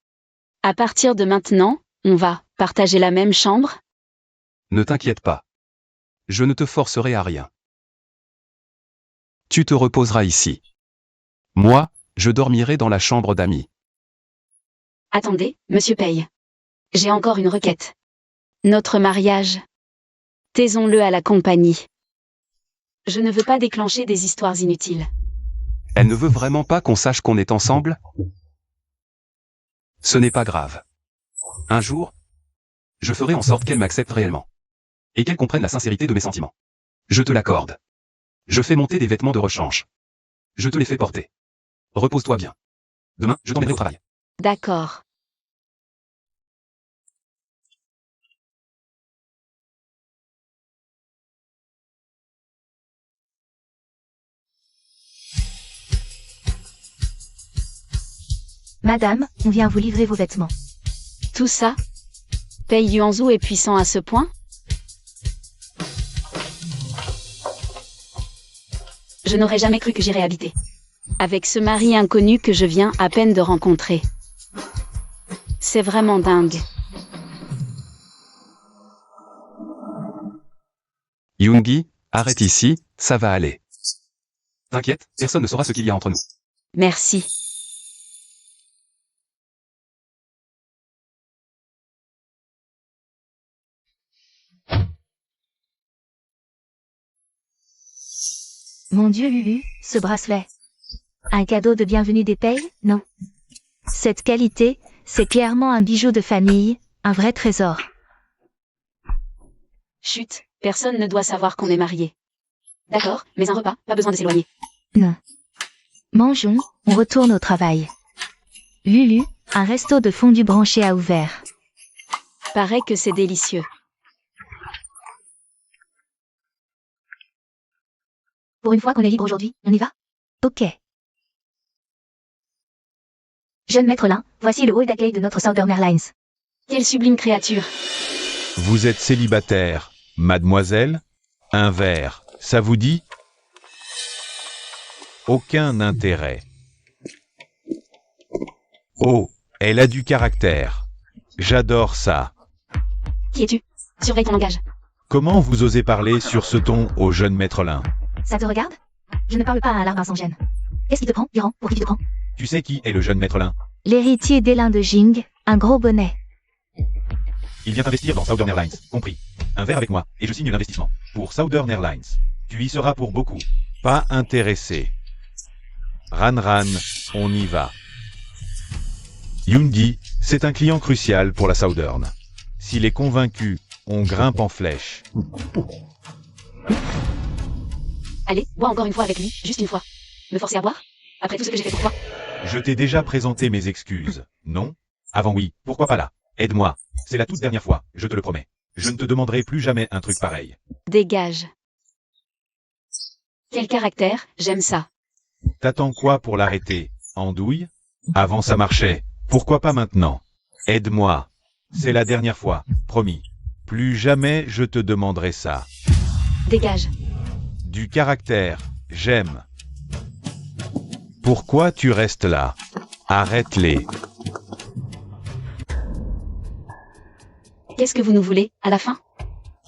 À partir de maintenant, on va partager la même chambre? Ne t'inquiète pas. Je ne te forcerai à rien. Tu te reposeras ici. Moi, je dormirai dans la chambre d'amis. Attendez, monsieur Paye. J'ai encore une requête. Notre mariage. Taisons-le à la compagnie. Je ne veux pas déclencher des histoires inutiles. Elle ne veut vraiment pas qu'on sache qu'on est ensemble? Ce n'est pas grave. Un jour, je ferai en sorte qu'elle m'accepte réellement. Et qu'elle comprenne la sincérité de mes sentiments. Je te l'accorde. Je fais monter des vêtements de rechange. Je te les fais porter. Repose-toi bien. Demain, je t'emmènerai au travail. D'accord. Madame, on vient vous livrer vos vêtements. Tout ça? Paye Yuanzu est puissant à ce point? Je n'aurais jamais cru que j'irais habiter avec ce mari inconnu que je viens à peine de rencontrer. C'est vraiment dingue. Yoongi, arrête ici, ça va aller. T'inquiète, personne ne saura ce qu'il y a entre nous. Merci. Mon Dieu Lulu, ce bracelet. Un cadeau de bienvenue des Payes, non? Cette qualité, c'est clairement un bijou de famille, un vrai trésor. Chut, personne ne doit savoir qu'on est mariés. D'accord, mais un repas, pas besoin de s'éloigner. Non. Mangeons, on retourne au travail. Lulu, un resto de fondue branché a ouvert. Paraît que c'est délicieux. Pour une fois qu'on est libre aujourd'hui, on y va? Ok. Jeune maître Lin, voici le hall d'accueil de notre Southern Airlines. Quelle sublime créature. Vous êtes célibataire, mademoiselle? Un verre, ça vous dit? Aucun intérêt. Oh, elle a du caractère. J'adore ça. Qui es-tu? Surveille ton langage. Comment vous osez parler sur ce ton au jeune maître Lin? Ça te regarde? Je ne parle pas à un larbin sans gêne. Qu'est-ce qui te prend, Iran? Pour qui tu te prends? Tu sais qui est le jeune maître Lin? L'héritier d'Elin de Jing, un gros bonnet. Il vient investir dans Southern Airlines, compris. Un verre avec moi, et je signe l'investissement. Pour Southern Airlines. Tu y seras pour beaucoup. Pas intéressé. Ran, on y va. Yoongi, c'est un client crucial pour la Southern. S'il est convaincu, on grimpe en flèche. Allez, bois encore une fois avec lui, juste une fois. Me forcer à boire? Après tout ce que j'ai fait pour toi. Je t'ai déjà présenté mes excuses, non? Avant oui, pourquoi pas là? Aide-moi. C'est la toute dernière fois, je te le promets. Je ne te demanderai plus jamais un truc pareil. Dégage. Quel caractère, j'aime ça. T'attends quoi pour l'arrêter? Andouille? Avant ça marchait. Pourquoi pas maintenant? Aide-moi. C'est la dernière fois, promis. Plus jamais je te demanderai ça. Dégage. Du caractère, j'aime. Pourquoi tu restes là? Arrête-les. Qu'est-ce que vous nous voulez, à la fin?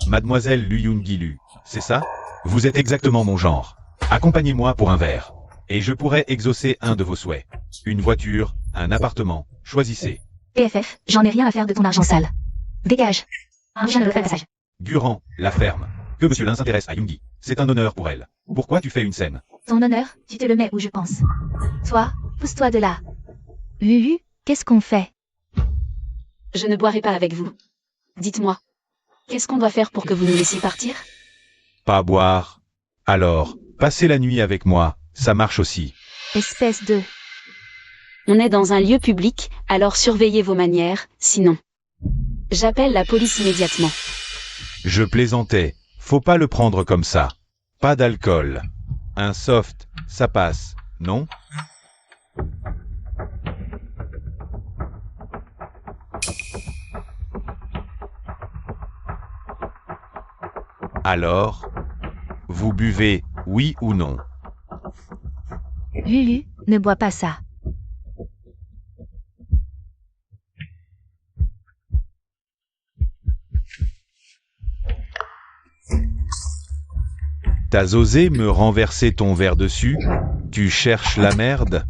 Mademoiselle Lu Yoon-gi, c'est ça? Vous êtes exactement mon genre. Accompagnez-moi pour un verre. Et je pourrais exaucer un de vos souhaits. Une voiture, un appartement, choisissez. PFF, j'en ai rien à faire de ton argent sale. Dégage. Je viens de le faire passage. Gurand, la ferme. Que Monsieur Lin s'intéresse à Yoongi, c'est un honneur pour elle. Pourquoi tu fais une scène? Ton honneur, tu te le mets où je pense. Toi, pousse-toi de là. Qu'est-ce qu'on fait? Je ne boirai pas avec vous. Dites-moi. Qu'est-ce qu'on doit faire pour que vous nous laissiez partir? Pas boire. Alors, passer la nuit avec moi, ça marche aussi. Espèce de... On est dans un lieu public, alors surveillez vos manières, sinon. J'appelle la police immédiatement. Je plaisantais. Faut pas le prendre comme ça. Pas d'alcool. Un soft, ça passe, non? Alors, vous buvez, oui ou non? Lulu, ne bois pas ça. T'as osé me renverser ton verre dessus? Tu cherches la merde?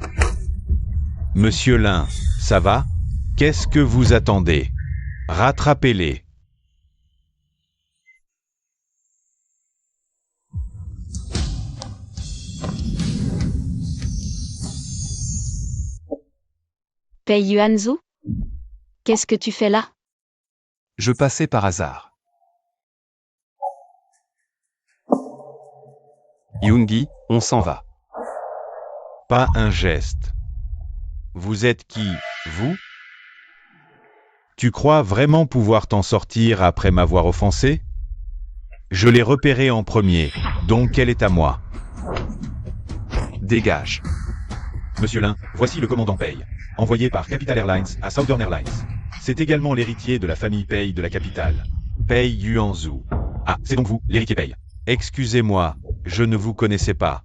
Monsieur Lin, ça va? Qu'est-ce que vous attendez? Rattrapez-les. Pei Yuanzhu? Qu'est-ce que tu fais là? Je passais par hasard. Yoongi, on s'en va. Pas un geste. Vous êtes qui, vous? Tu crois vraiment pouvoir t'en sortir après m'avoir offensé? Je l'ai repérée en premier, donc elle est à moi. Dégage. Monsieur Lin, voici le commandant Pei, envoyé par Capital Airlines à Southern Airlines. C'est également l'héritier de la famille Pei de la capitale, Pei Yuanzhu. Ah, c'est donc vous, l'héritier Pei. Excusez-moi, je ne vous connaissais pas.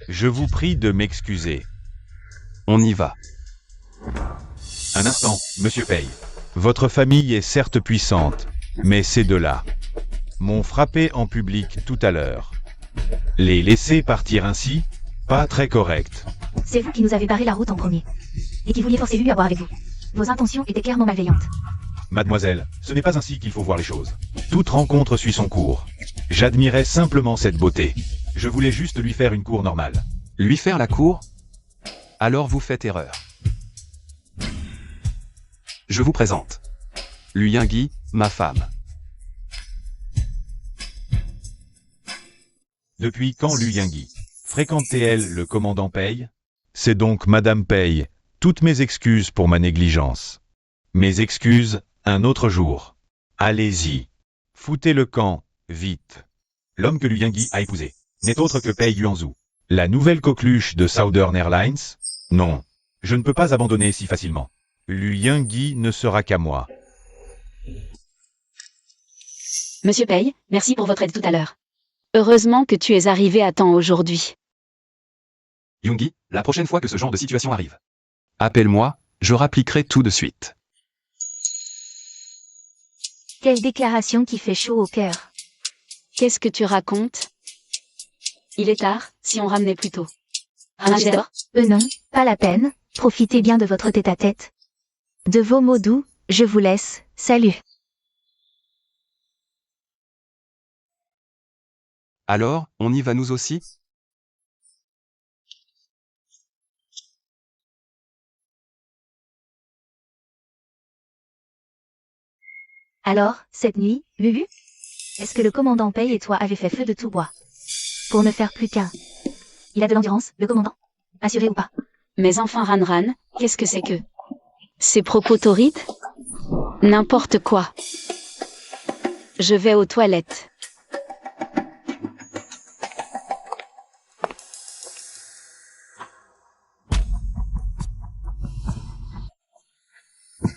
Je vous prie de m'excuser. On y va. Un instant, monsieur Pei. Votre famille est certes puissante, mais ces deux-là m'ont frappé en public tout à l'heure. Les laisser partir ainsi, pas très correct. C'est vous qui nous avez barré la route en premier. Et qui vouliez forcer Lulu à boire avec vous. Vos intentions étaient clairement malveillantes. Mademoiselle, ce n'est pas ainsi qu'il faut voir les choses. Toute rencontre suit son cours. J'admirais simplement cette beauté. Je voulais juste lui faire une cour normale. Lui faire la cour? Alors vous faites erreur. Je vous présente. Lu Yoongi, ma femme. Depuis quand Lu Yoongi fréquentait-elle le commandant Pei? C'est donc Madame Pei. Toutes mes excuses pour ma négligence. Mes excuses, un autre jour. Allez-y. Foutez le camp, vite. L'homme que Lu Yoongi a épousé n'est autre que Pei Yuanzhu. La nouvelle coqueluche de Southern Airlines? Non. Je ne peux pas abandonner si facilement. Lu Yoongi ne sera qu'à moi. Monsieur Pei, merci pour votre aide tout à l'heure. Heureusement que tu es arrivé à temps aujourd'hui. Yoongi, la prochaine fois que ce genre de situation arrive, appelle-moi, je rappliquerai tout de suite. Quelle déclaration qui fait chaud au cœur. Qu'est-ce que tu racontes? Il est tard, si on ramenait plus tôt. J'adore. Non, pas la peine, profitez bien de votre tête-à-tête. De vos mots doux, je vous laisse, salut. Alors, on y va nous aussi? Alors, cette nuit, Lulu? Est-ce que le commandant Pei et toi avez fait feu de tout bois? Pour ne faire plus qu'un. Il a de l'endurance, le commandant? Assuré ou pas? Mais enfin Ranran, qu'est-ce que c'est que ces propos torrides? N'importe quoi. Je vais aux toilettes.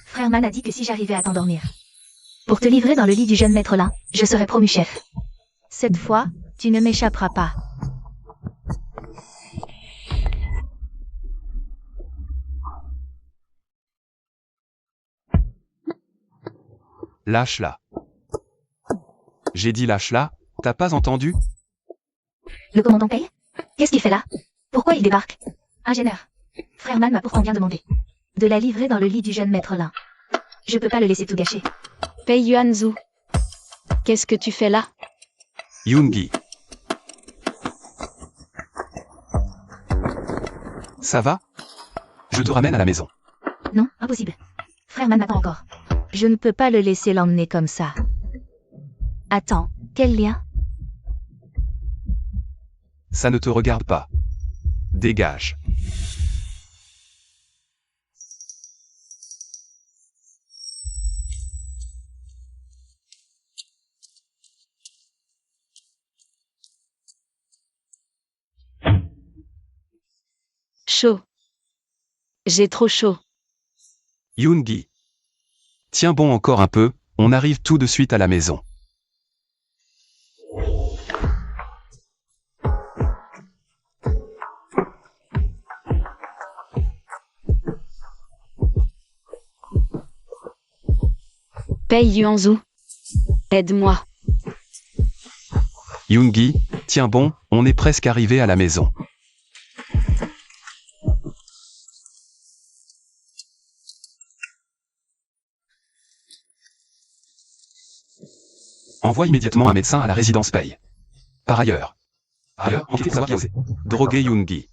Frère Man a dit que si j'arrivais à t'endormir, pour te livrer dans le lit du jeune maître Lin, je serais promu chef. Cette fois, tu ne m'échapperas pas. Lâche-la. J'ai dit lâche-la, t'as pas entendu? Le commandant Paye? Qu'est-ce qu'il fait là? Pourquoi il débarque? Ingénieur. Frère Man m'a pourtant bien demandé de la livrer dans le lit du jeune maître Lin. Je peux pas le laisser tout gâcher. Pei Yuanzhu. Qu'est-ce que tu fais là? Yoongi. Ça va? Je te ramène à la maison. Non, impossible. Frère Man m'attend encore. Je ne peux pas le laisser l'emmener comme ça. Attends, quel lien? Ça ne te regarde pas. Dégage. Chaud. J'ai trop chaud. Yoongi. Tiens bon encore un peu, on arrive tout de suite à la maison. Pei Yuanzhu. Aide-moi. Yoongi, tiens bon, on est presque arrivé à la maison. Envoie immédiatement un médecin à la résidence Pei. Par ailleurs, enquêtez pour savoir qui a osé droguer Yoongi.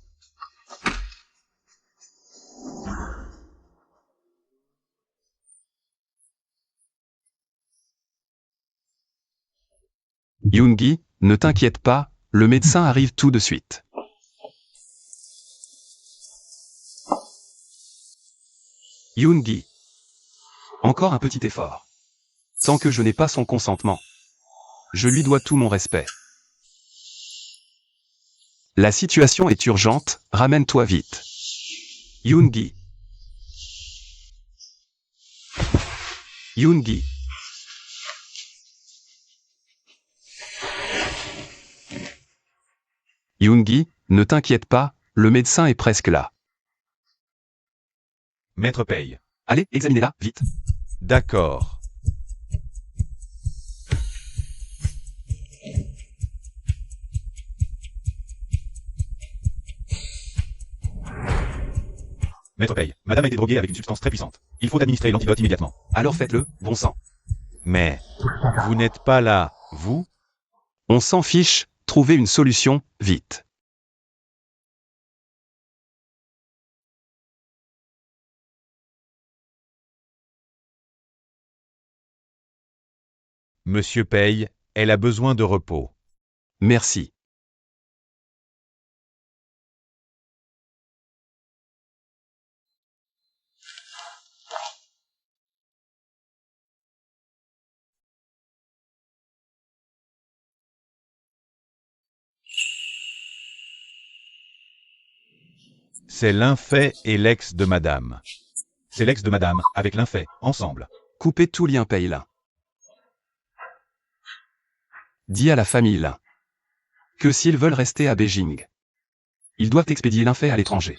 Yoongi, ne t'inquiète pas, le médecin arrive tout de suite. Yoongi. Encore un petit effort. Tant que je n'ai pas son consentement. Je lui dois tout mon respect. La situation est urgente, ramène-toi vite. Yoongi. Yoongi. Yoongi, ne t'inquiète pas, le médecin est presque là. Maître Pei. Allez, examinez-la, vite. D'accord. Maître Pei, madame a été droguée avec une substance très puissante. Il faut administrer l'antidote immédiatement. Alors faites-le, bon sang. Mais, vous n'êtes pas là, vous? On s'en fiche, trouvez une solution, vite. Monsieur Pei, elle a besoin de repos. Merci. C'est l'infait et l'ex de madame. C'est l'ex de madame, avec l'infait, ensemble. Coupez tout lien Pei Lin. Dis à la famille Lin que s'ils veulent rester à Beijing, ils doivent expédier l'infait à l'étranger.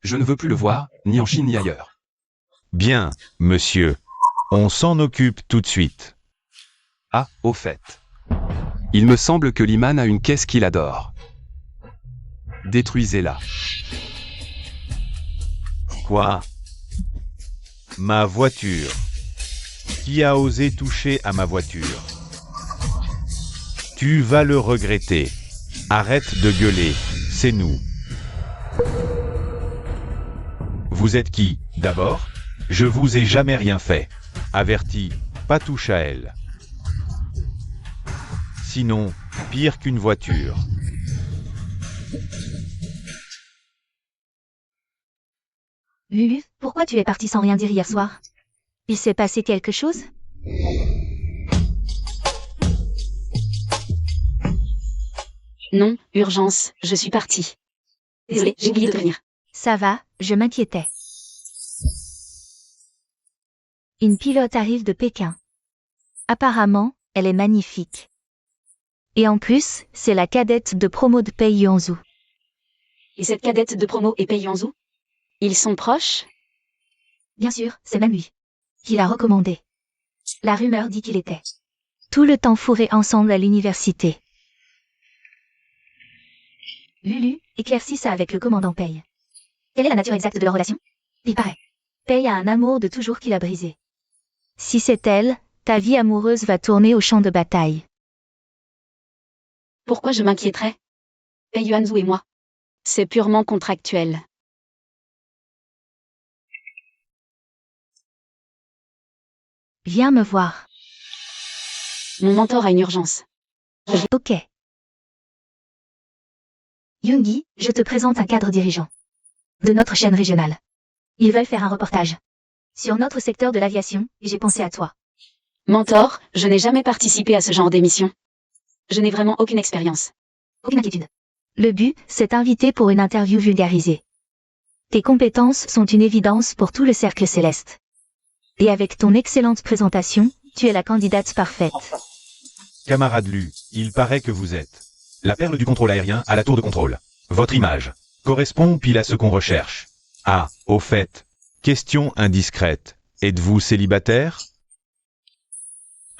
Je ne veux plus le voir, ni en Chine ni ailleurs. Bien, monsieur. On s'en occupe tout de suite. Ah, au fait. Il me semble que Liman a une caisse qu'il adore. Détruisez-la. Quoi? Ma voiture. Qui a osé toucher à ma voiture? Tu vas le regretter. Arrête de gueuler, c'est nous. Vous êtes qui, d'abord? Je vous ai jamais rien fait. Averti, pas touche à elle. Sinon, pire qu'une voiture. Lulu, pourquoi tu es partie sans rien dire hier soir? Il s'est passé quelque chose? Non, urgence, je suis partie. Désolée, j'ai oublié de prévenir. Ça va, je m'inquiétais. Une pilote arrive de Pékin. Apparemment, elle est magnifique. Et en plus, c'est la cadette de promo de Pei Yuanzhu. Et cette cadette de promo est Pei Yuanzhu? Ils sont proches? Bien sûr, c'est même lui qui l'a recommandé. La rumeur dit qu'il était tout le temps fourrés ensemble à l'université. Lulu, éclaircis ça avec le commandant Pei. Quelle est la nature exacte de leur relation? Il paraît. Pei a un amour de toujours qui l'a brisé. Si c'est elle, ta vie amoureuse va tourner au champ de bataille. Pourquoi je m'inquiéterais? Pei Yuanzhu et moi. C'est purement contractuel. Viens me voir. Mon mentor a une urgence. Ok. Yoongi, je te présente un cadre dirigeant de notre chaîne régionale. Ils veulent faire un reportage sur notre secteur de l'aviation, et j'ai pensé à toi. Mentor, je n'ai jamais participé à ce genre d'émission. Je n'ai vraiment aucune expérience. Aucune inquiétude. Le but, c'est t'inviter pour une interview vulgarisée. Tes compétences sont une évidence pour tout le cercle céleste. Et avec ton excellente présentation, tu es la candidate parfaite. Camarade Lu, il paraît que vous êtes la perle du contrôle aérien à la tour de contrôle. Votre image correspond pile à ce qu'on recherche. Ah, au fait, question indiscrète. Êtes-vous célibataire?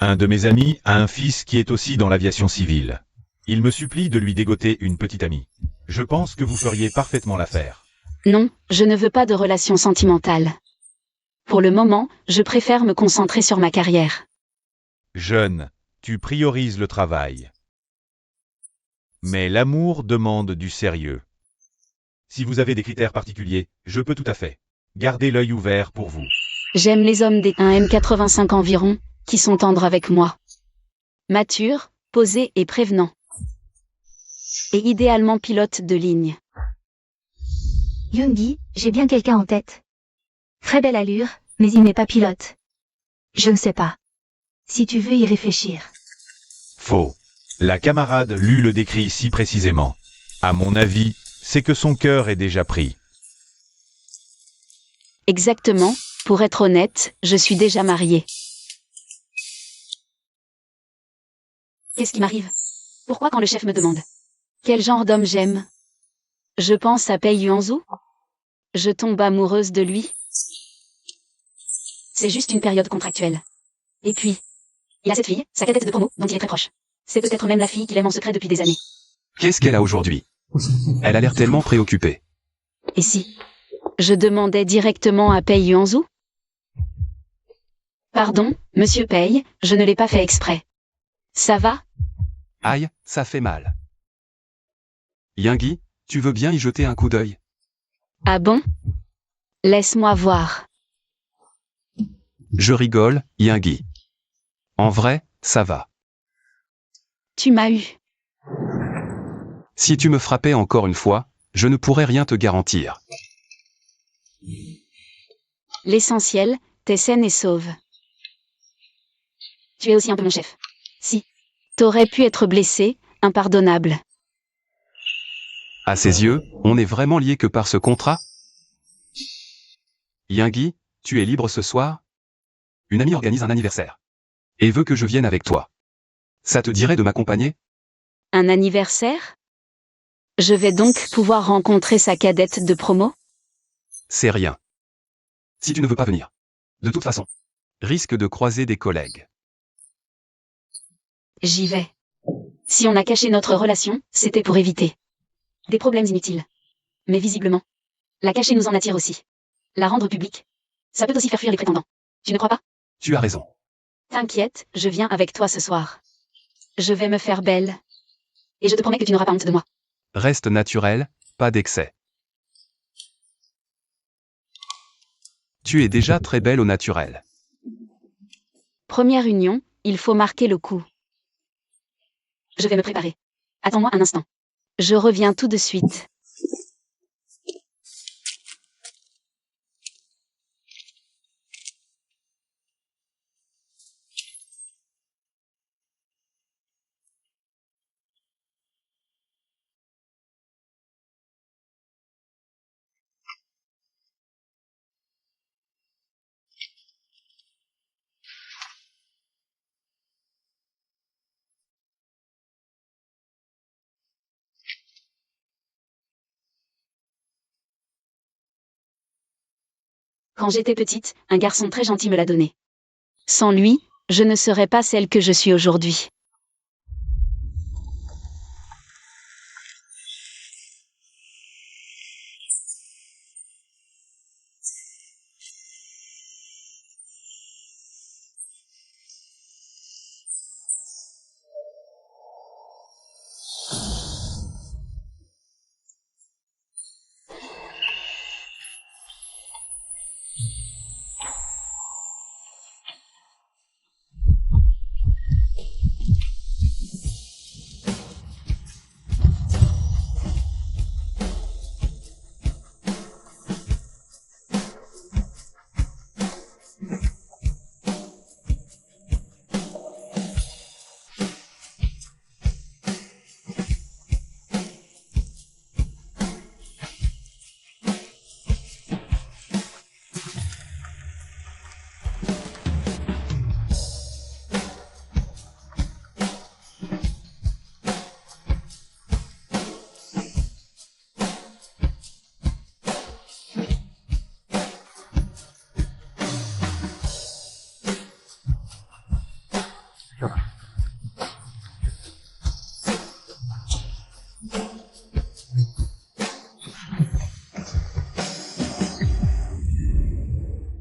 Un de mes amis a un fils qui est aussi dans l'aviation civile. Il me supplie de lui dégoter une petite amie. Je pense que vous feriez parfaitement l'affaire. Non, je ne veux pas de relation sentimentale. Pour le moment, je préfère me concentrer sur ma carrière. Jeune, tu priorises le travail. Mais l'amour demande du sérieux. Si vous avez des critères particuliers, je peux tout à fait garder l'œil ouvert pour vous. J'aime les hommes des 1m85 environ, qui sont tendres avec moi. Matures, posés et prévenants. Et idéalement pilotes de ligne. Yoongi, j'ai bien quelqu'un en tête. Très belle allure, mais il n'est pas pilote. Je ne sais pas. Si tu veux y réfléchir. Faux. La camarade Lu le décrit si précisément. À mon avis, c'est que son cœur est déjà pris. Exactement, pour être honnête, je suis déjà mariée. Qu'est-ce qui m'arrive? Pourquoi quand le chef me demande quel genre d'homme j'aime? Je pense à Pei Yuanzhu. Je tombe amoureuse de lui. C'est juste une période contractuelle. Et puis, il a cette fille, sa cadette de promo, dont il est très proche. C'est peut-être même la fille qu'il aime en secret depuis des années. Qu'est-ce qu'elle a aujourd'hui? Elle a l'air tellement préoccupée. Et si je demandais directement à Pei Yuanzhu? Pardon, monsieur Pei, je ne l'ai pas fait exprès. Ça va? Aïe, ça fait mal. Yoongi, tu veux bien y jeter un coup d'œil? Ah bon? Laisse-moi voir. Je rigole, Yoongi. En vrai, ça va. Tu m'as eu. Si tu me frappais encore une fois, je ne pourrais rien te garantir. L'essentiel, t'es saine et sauve. Tu es aussi un peu mon chef. Si. T'aurais pu être blessé, impardonnable. À ses yeux, on n'est vraiment lié que par ce contrat? Yoongi, tu es libre ce soir? Une amie organise un anniversaire. Et veut que je vienne avec toi. Ça te dirait de m'accompagner? Un anniversaire? Je vais donc pouvoir rencontrer sa cadette de promo? C'est rien. Si tu ne veux pas venir. De toute façon. Risque de croiser des collègues. J'y vais. Si on a caché notre relation, c'était pour éviter des problèmes inutiles. Mais visiblement, la cacher nous en attire aussi. La rendre publique, ça peut aussi faire fuir les prétendants. Tu ne crois pas? Tu as raison. T'inquiète, je viens avec toi ce soir. Je vais me faire belle. Et je te promets que tu n'auras pas honte de moi. Reste naturel, pas d'excès. Tu es déjà très belle au naturel. Première union, il faut marquer le coup. Je vais me préparer. Attends-moi un instant. Je reviens tout de suite. Quand j'étais petite, un garçon très gentil me l'a donné. Sans lui, je ne serais pas celle que je suis aujourd'hui.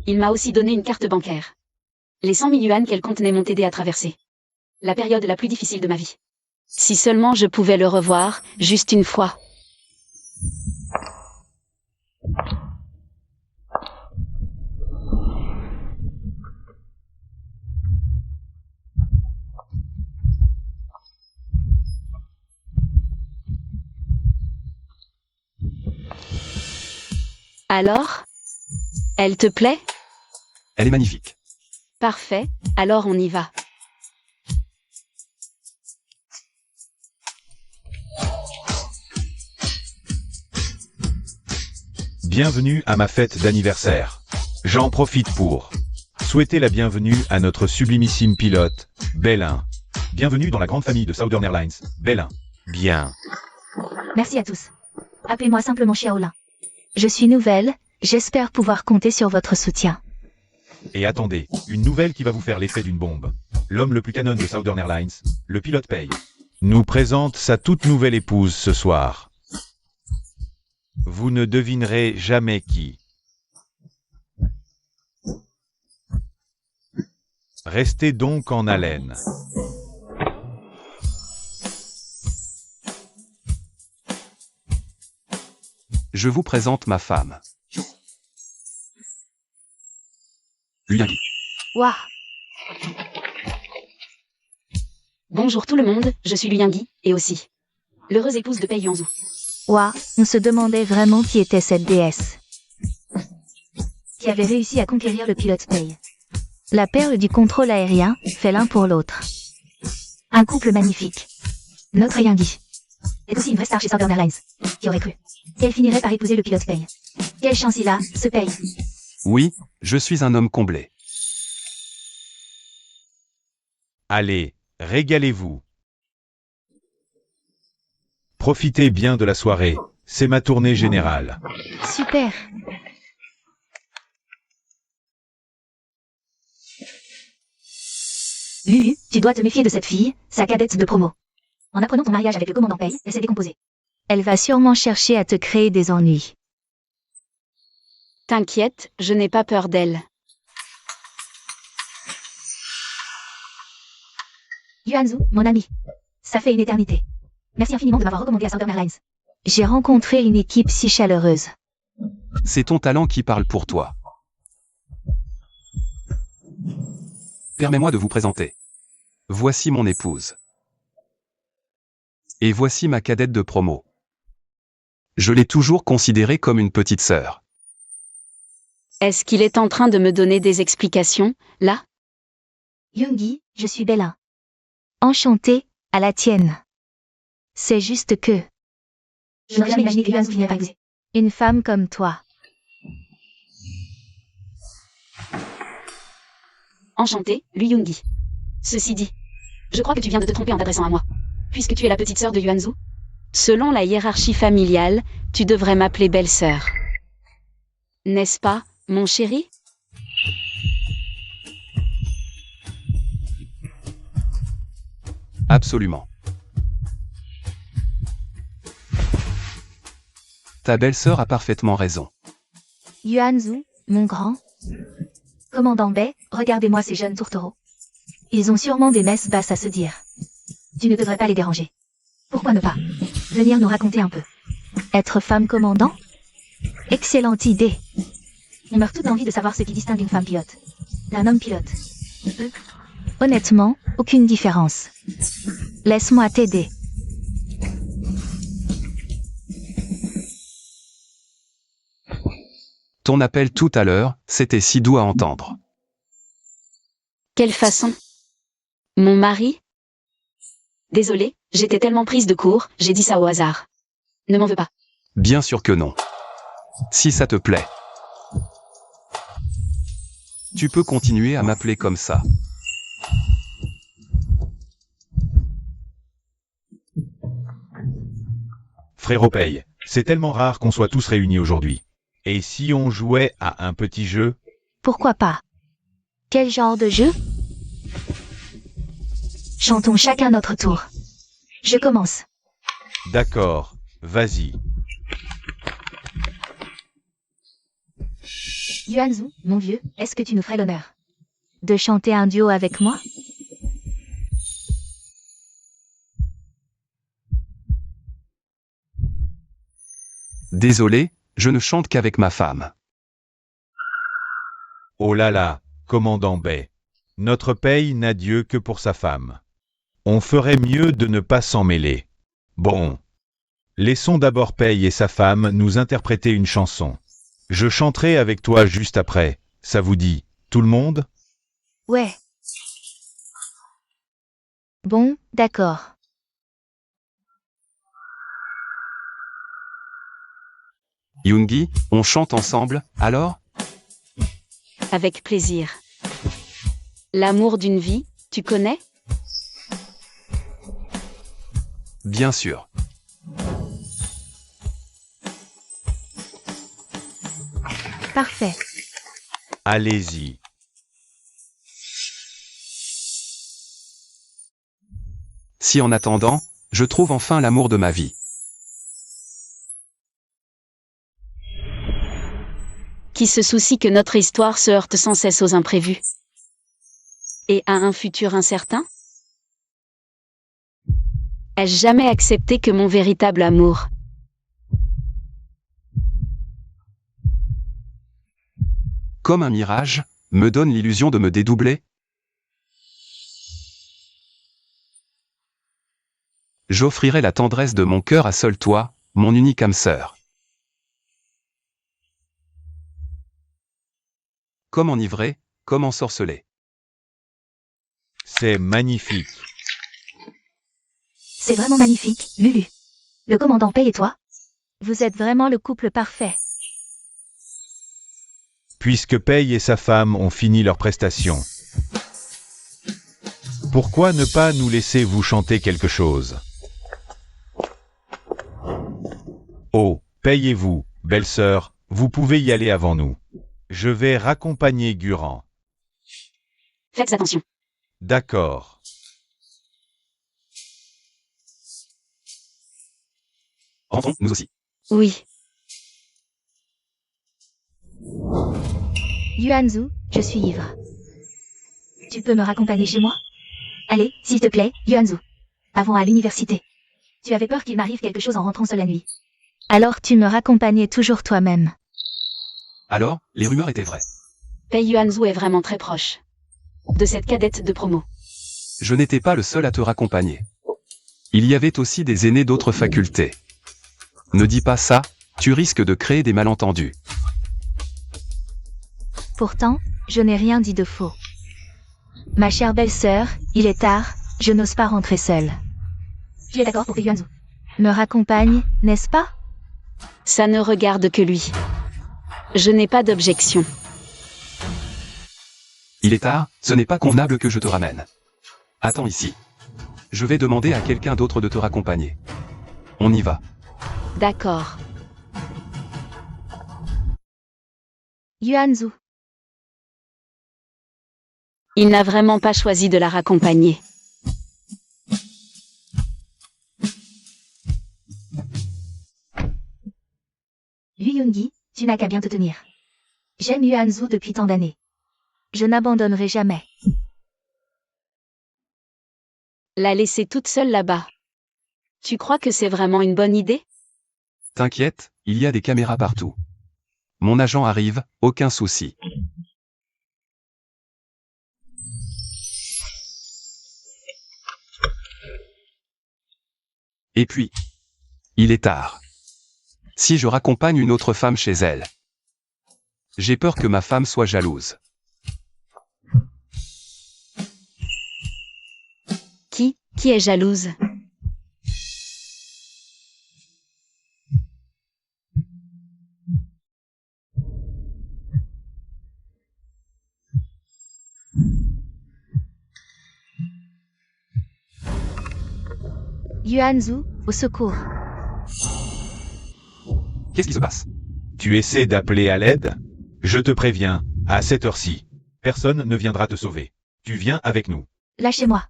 Il m'a aussi donné une carte bancaire. Les 100 000 yuans qu'elle contenait m'ont aidé à traverser la période la plus difficile de ma vie. Si seulement je pouvais le revoir, juste une fois. Alors? Elle te plaît? Elle est magnifique. Parfait, alors on y va. Bienvenue à ma fête d'anniversaire. J'en profite pour souhaiter la bienvenue à notre sublimissime pilote, Bellin. Bienvenue dans la grande famille de Southern Airlines, Bellin. Bien. Merci à tous. Appelez-moi simplement Xiaolin. Je suis nouvelle, j'espère pouvoir compter sur votre soutien. Et attendez, une nouvelle qui va vous faire l'effet d'une bombe. L'homme le plus canon de Southern Airlines, le pilote Pei, nous présente sa toute nouvelle épouse ce soir. Vous ne devinerez jamais qui. Restez donc en haleine. Je vous présente ma femme. Liang. Waouh! Bonjour tout le monde, je suis Liang, et aussi l'heureuse épouse de Pei Yuanzhu. Waouh, on se demandait vraiment qui était cette déesse. Qui avait réussi à conquérir le pilote Pei. La perle du contrôle aérien, fait l'un pour l'autre. Un couple magnifique. Notre Yang est aussi une vraie star chez Southern Airlines. Qui aurait cru qu'elle finirait par épouser le pilote Pei. Quelle chance il a, ce Pei. Oui, je suis un homme comblé. Allez, régalez-vous. Profitez bien de la soirée, c'est ma tournée générale. Super. Lulu, tu dois te méfier de cette fille, sa cadette de promo. En apprenant ton mariage avec le commandant Pei, elle s'est décomposée. Elle va sûrement chercher à te créer des ennuis. T'inquiète, je n'ai pas peur d'elle. Yuanzhu, mon ami. Ça fait une éternité. Merci infiniment de m'avoir recommandé à Southern Airlines. J'ai rencontré une équipe si chaleureuse. C'est ton talent qui parle pour toi. Permets-moi de vous présenter. Voici mon épouse. Et voici ma cadette de promo. Je l'ai toujours considérée comme une petite sœur. Est-ce qu'il est en train de me donner des explications, là? Yoongi, je suis Bellin. Enchantée, à la tienne. C'est juste que... Je n'aurais jamais imaginé que Yuanzhu finirait par épouser une femme comme toi. Enchanté, lui Yoongi. Ceci dit, je crois que tu viens de te tromper en t'adressant à moi. Puisque tu es la petite sœur de Yuanzhu. Selon la hiérarchie familiale, tu devrais m'appeler belle-sœur. N'est-ce pas, Mon chéri? Absolument. Ta belle-sœur a parfaitement raison. Yuanzhu, mon grand. Commandant Bei, regardez-moi ces jeunes tourtereaux. Ils ont sûrement des messes basses à se dire. Tu ne devrais pas les déranger. Pourquoi ne pas venir nous raconter un peu? Être femme commandant? Excellente idée. On meurt toutes d'envie de savoir ce qui distingue une femme pilote d'un homme pilote. Honnêtement, aucune différence. Laisse-moi t'aider. Ton appel tout à l'heure, c'était si doux à entendre. Quelle façon? Mon mari? Désolée, j'étais tellement prise de court, j'ai dit ça au hasard. Ne m'en veux pas. Bien sûr que non. Si ça te plaît. Tu peux continuer à m'appeler comme ça. Frérot Pei, c'est tellement rare qu'on soit tous réunis aujourd'hui. Et si on jouait à un petit jeu? Pourquoi pas? Quel genre de jeu? Chantons chacun notre tour. Je commence. D'accord, vas-y. Yuanzhu, mon vieux, est-ce que tu nous ferais l'honneur de chanter un duo avec moi? Désolé, je ne chante qu'avec ma femme. Oh là là, commandant Bei. Notre Pei n'a Dieu que pour sa femme. On ferait mieux de ne pas s'en mêler. Bon. Laissons d'abord Pei et sa femme nous interpréter une chanson. Je chanterai avec toi juste après. Ça vous dit, tout le monde? Ouais. Bon, d'accord. Yoongi, on chante ensemble, alors? Avec plaisir. L'amour d'une vie, tu connais? Bien sûr. Parfait. Allez-y. Si en attendant, je trouve enfin l'amour de ma vie. Qui se soucie que notre histoire se heurte sans cesse aux imprévus. Et à un futur incertain? Ai-je jamais accepté que mon véritable amour, Comme un mirage, me donne l'illusion de me dédoubler? J'offrirai la tendresse de mon cœur à seul toi, mon unique âme sœur. Comme enivré, comme ensorcelé. C'est magnifique. C'est vraiment magnifique, Lulu. Le commandant Pei et toi? Vous êtes vraiment le couple parfait. Puisque Pei et sa femme ont fini leur prestation. Pourquoi ne pas nous laisser vous chanter quelque chose? Oh, Pei et vous, belle-sœur, vous pouvez y aller avant nous. Je vais raccompagner Guran. faites attention. D'accord. Rentrons, nous aussi. Oui. Yuanzhu, je suis ivre. Tu peux me raccompagner chez moi? Allez, s'il te plaît, Yuanzhu. Avant à l'université. Tu avais peur qu'il m'arrive quelque chose en rentrant seule la nuit. Alors tu me raccompagnais toujours toi-même. Alors, les rumeurs étaient vraies. Pei Yuanzhu est vraiment très proche de cette cadette de promo. Je n'étais pas le seul à te raccompagner. Il y avait aussi des aînés d'autres facultés. Ne dis pas ça, tu risques de créer des malentendus. Pourtant, je n'ai rien dit de faux. Ma chère belle-sœur, il est tard, je n'ose pas rentrer seule. Tu es d'accord pour que Yuanzhu me raccompagne, n'est-ce pas? Ça ne regarde que lui. Je n'ai pas d'objection. Il est tard, ce n'est pas convenable que je te ramène. Attends ici. Je vais demander à quelqu'un d'autre de te raccompagner. On y va. D'accord. Yuanzu. Il n'a vraiment pas choisi de la raccompagner. Yu Yungi, tu n'as qu'à bien te tenir. J'aime Yuanzu depuis tant d'années. Je n'abandonnerai jamais. La laisser toute seule là-bas. Tu crois que c'est vraiment une bonne idée? T'inquiète, il y a des caméras partout. Mon agent arrive, aucun souci. Et puis, il est tard. Si je raccompagne une autre femme chez elle, j'ai peur que ma femme soit jalouse. Qui est jalouse? Yuanzu, au secours. Qu'est-ce qui se passe? Tu essaies d'appeler à l'aide? Je te préviens, à cette heure-ci, personne ne viendra te sauver. Tu viens avec nous. Lâchez-moi.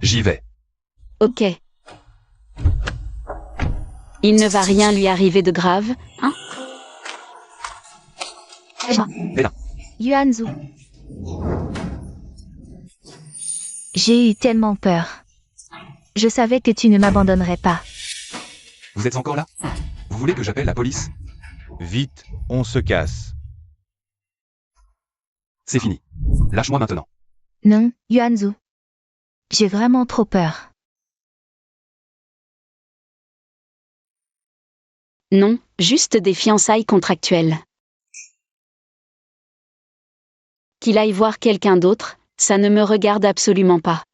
J'y vais. Ok. Il ne va rien lui arriver de grave, hein? Lâchez-moi. Mais là, Yuanzu. J'ai eu tellement peur. Je savais que tu ne m'abandonnerais pas. vous êtes encore là? Vous voulez que j'appelle la police? Vite, on se casse. C'est fini. Lâche-moi maintenant. Non, Yuanzu. J'ai vraiment trop peur. Non, juste des fiançailles contractuelles. Qu'il aille voir quelqu'un d'autre, ça ne me regarde absolument pas.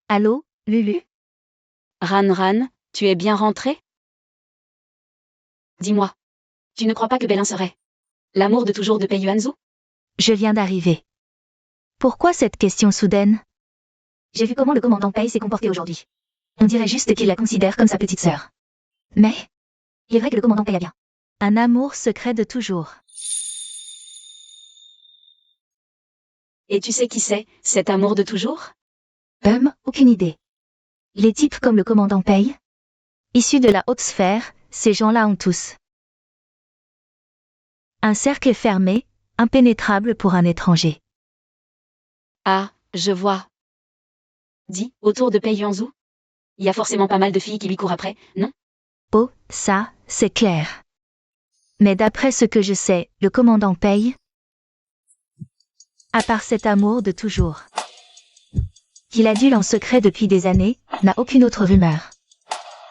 Allô, Lulu? Ran, tu es bien rentré? Dis-moi. Tu ne crois pas que Bélin serait l'amour de toujours de Pei Yuanzu? Je viens d'arriver. Pourquoi cette question soudaine? J'ai vu comment le commandant Pei s'est comporté aujourd'hui. On dirait juste qu'il la considère comme sa petite sœur. Mais, il est vrai que le commandant Pei a bien un amour secret de toujours. Et tu sais qui c'est, cet amour de toujours? Aucune idée. Les types comme le commandant Pei, issus de la haute sphère, ces gens-là ont tous un cercle fermé, impénétrable pour un étranger. Ah, je vois. Dis, autour de Pei Yuanzu? Il y a forcément pas mal de filles qui lui courent après, non? Oh, ça, c'est clair. Mais d'après ce que je sais, le commandant Pei, à part cet amour de toujours, qu'il adule en secret depuis des années, n'a aucune autre rumeur.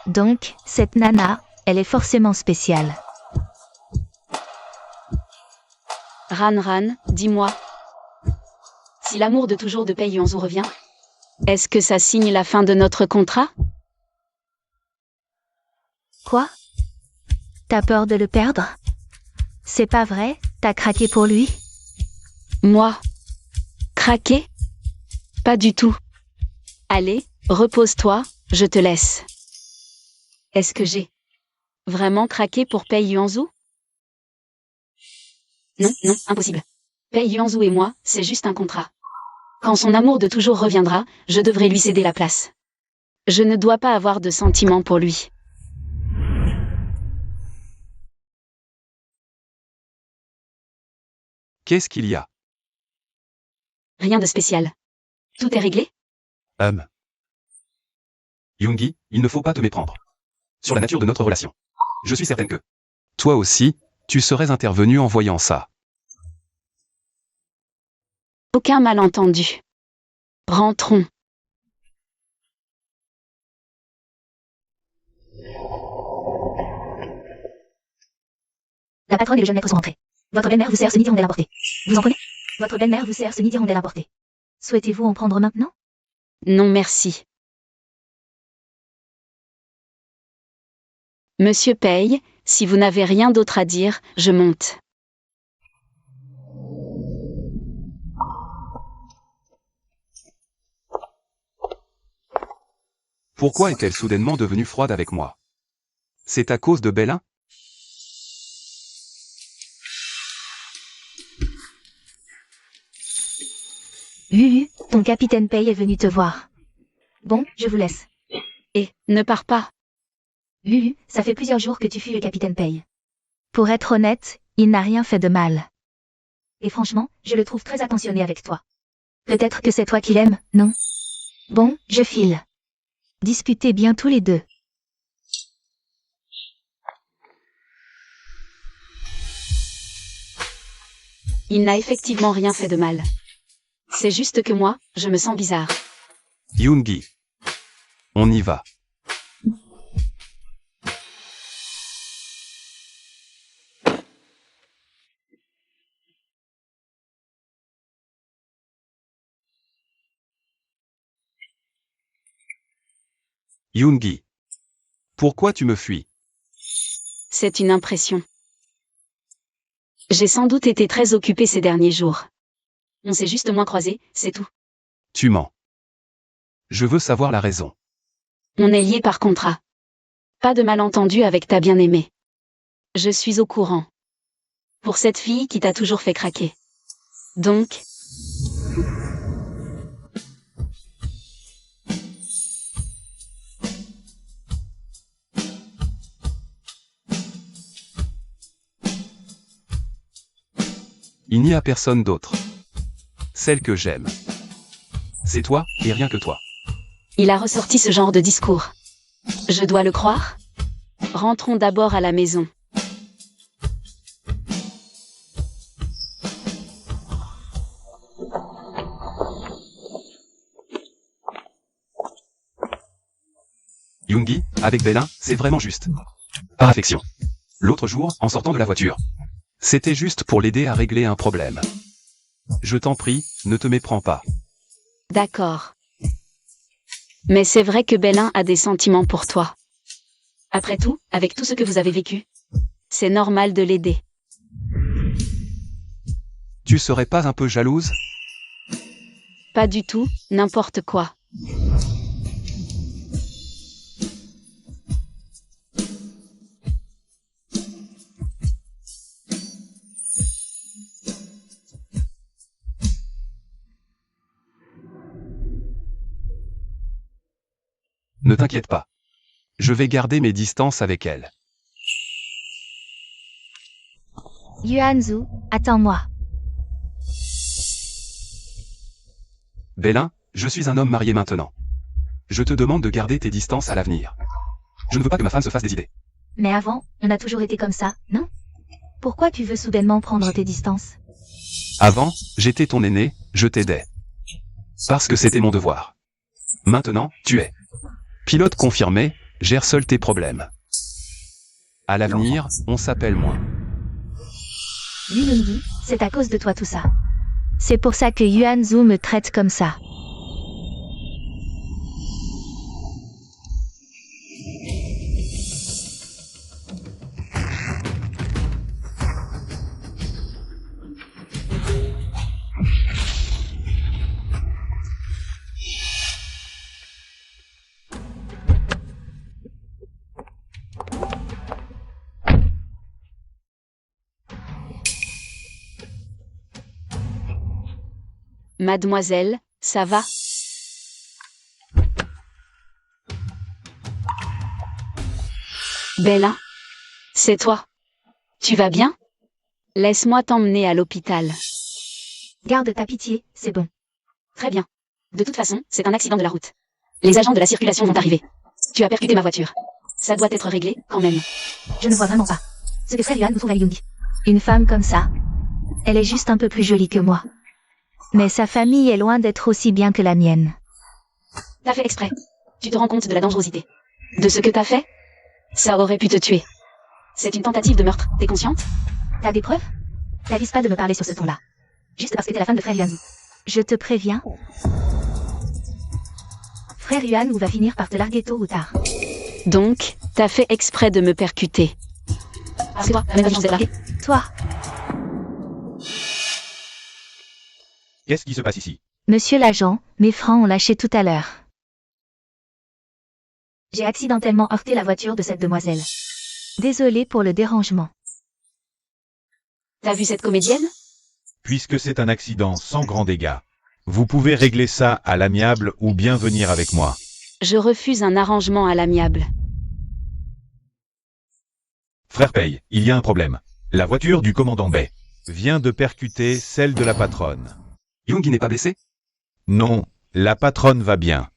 Donc, cette nana, elle est forcément spéciale. Ran, dis-moi. Si l'amour de toujours de Pei Yuanzu revient, est-ce que ça signe la fin de notre contrat? Quoi? T'as peur de le perdre? C'est pas vrai, t'as craqué pour lui? Moi? Craquer? Pas du tout. Allez, repose-toi, je te laisse. Est-ce que j'ai vraiment craqué pour Pei Yuanzu? Non, impossible. Pei Yuanzu et moi, c'est juste un contrat. Quand son amour de toujours reviendra, je devrai lui céder la place. Je ne dois pas avoir de sentiments pour lui. Qu'est-ce qu'il y a? Rien de spécial. Tout est réglé? Yoongi, il ne faut pas te méprendre. Sur la nature de notre relation. Je suis certaine que toi aussi, tu serais intervenu en voyant ça. Aucun malentendu. Rentrons. La patronne et le jeune maître sont rentrés. Votre belle-mère vous sert ce nid d'hirondelle importé. Vous en prenez? Votre belle-mère vous sert ce nid d'hirondelle importé. Souhaitez-vous en prendre maintenant? Non merci. Monsieur Pei, si vous n'avez rien d'autre à dire, je monte. Pourquoi est-elle soudainement devenue froide avec moi? C'est à cause de Bélin? Ton capitaine Pei est venu te voir. Bon, je vous laisse. Et, ne pars pas. Ça fait plusieurs jours que tu fuis le capitaine Pei. Pour être honnête, il n'a rien fait de mal. Et franchement, je le trouve très attentionné avec toi. Peut-être que c'est toi qui l'aimes, non? Bon, je file. Discutez bien tous les deux. Il n'a effectivement rien fait de mal. C'est juste que moi, je me sens bizarre. Yoongi. On y va. Yoongi. Pourquoi tu me fuis? C'est une impression. J'ai sans doute été très occupée ces derniers jours. On s'est juste moins croisés, c'est tout. Tu mens. Je veux savoir la raison. On est liés par contrat. Pas de malentendu avec ta bien-aimée. Je suis au courant. Pour cette fille qui t'a toujours fait craquer. Donc, Il n'y a personne d'autre. Celle que j'aime. C'est toi, et rien que toi. il a ressorti ce genre de discours. Je dois le croire? Rentrons d'abord à la maison. Yoongi, avec Bélin, c'est vraiment juste. Par affection. L'autre jour, en sortant de la voiture. C'était juste pour l'aider à régler un problème. Je t'en prie, ne te méprends pas. D'accord. Mais c'est vrai que Bélin a des sentiments pour toi. Après tout, avec tout ce que vous avez vécu, c'est normal de l'aider. Tu serais pas un peu jalouse? Pas du tout, n'importe quoi. Ne t'inquiète pas. Je vais garder mes distances avec elle. Yuanzu, attends-moi. Bélin, je suis un homme marié maintenant. Je te demande de garder tes distances à l'avenir. Je ne veux pas que ma femme se fasse des idées. Mais avant, on a toujours été comme ça, non? Pourquoi tu veux soudainement prendre tes distances? Avant, j'étais ton aîné, je t'aidais. Parce que c'était mon devoir. Maintenant, tu es pilote confirmé, gère seul tes problèmes. À l'avenir, on s'appelle moins. Yuanzu, c'est à cause de toi tout ça. C'est pour ça que Yuanzu me traite comme ça. Mademoiselle, ça va? Bélin? C'est toi? Tu vas bien? Laisse-moi t'emmener à l'hôpital. Garde ta pitié, c'est bon. Très bien. De toute façon, c'est un accident de la route. Les agents de la circulation vont arriver. Tu as percuté ma voiture. Ça doit être réglé, quand même. Je ne vois vraiment pas ce que frère Yuan trouve à Yoongi. Une femme comme ça, elle est juste un peu plus jolie que moi. Mais sa famille est loin d'être aussi bien que la mienne. T'as fait exprès. Tu te rends compte de la dangerosité. De ce que t'as fait? Ça aurait pu te tuer. C'est une tentative de meurtre, t'es consciente? T'as des preuves? T'avises pas de me parler sur ce ton-là. Juste parce que t'es la femme de frère Yuan. Je te préviens. Frère Yuan va finir par te larguer tôt ou tard. Donc, t'as fait exprès de me percuter. C'est toi, la même agence de larguer. Toi, Qu'est-ce qui se passe ici? monsieur l'agent, mes francs ont lâché tout à l'heure. J'ai accidentellement heurté la voiture de cette demoiselle. Désolé pour le dérangement. T'as vu cette comédienne? Puisque c'est un accident sans grand dégâts, vous pouvez régler ça à l'amiable ou bien venir avec moi. Je refuse un arrangement à l'amiable. Frère Pei, il y a un problème. La voiture du commandant Bay vient de percuter celle de la patronne. Yoongi n'est pas blessé? Non, la patronne va bien.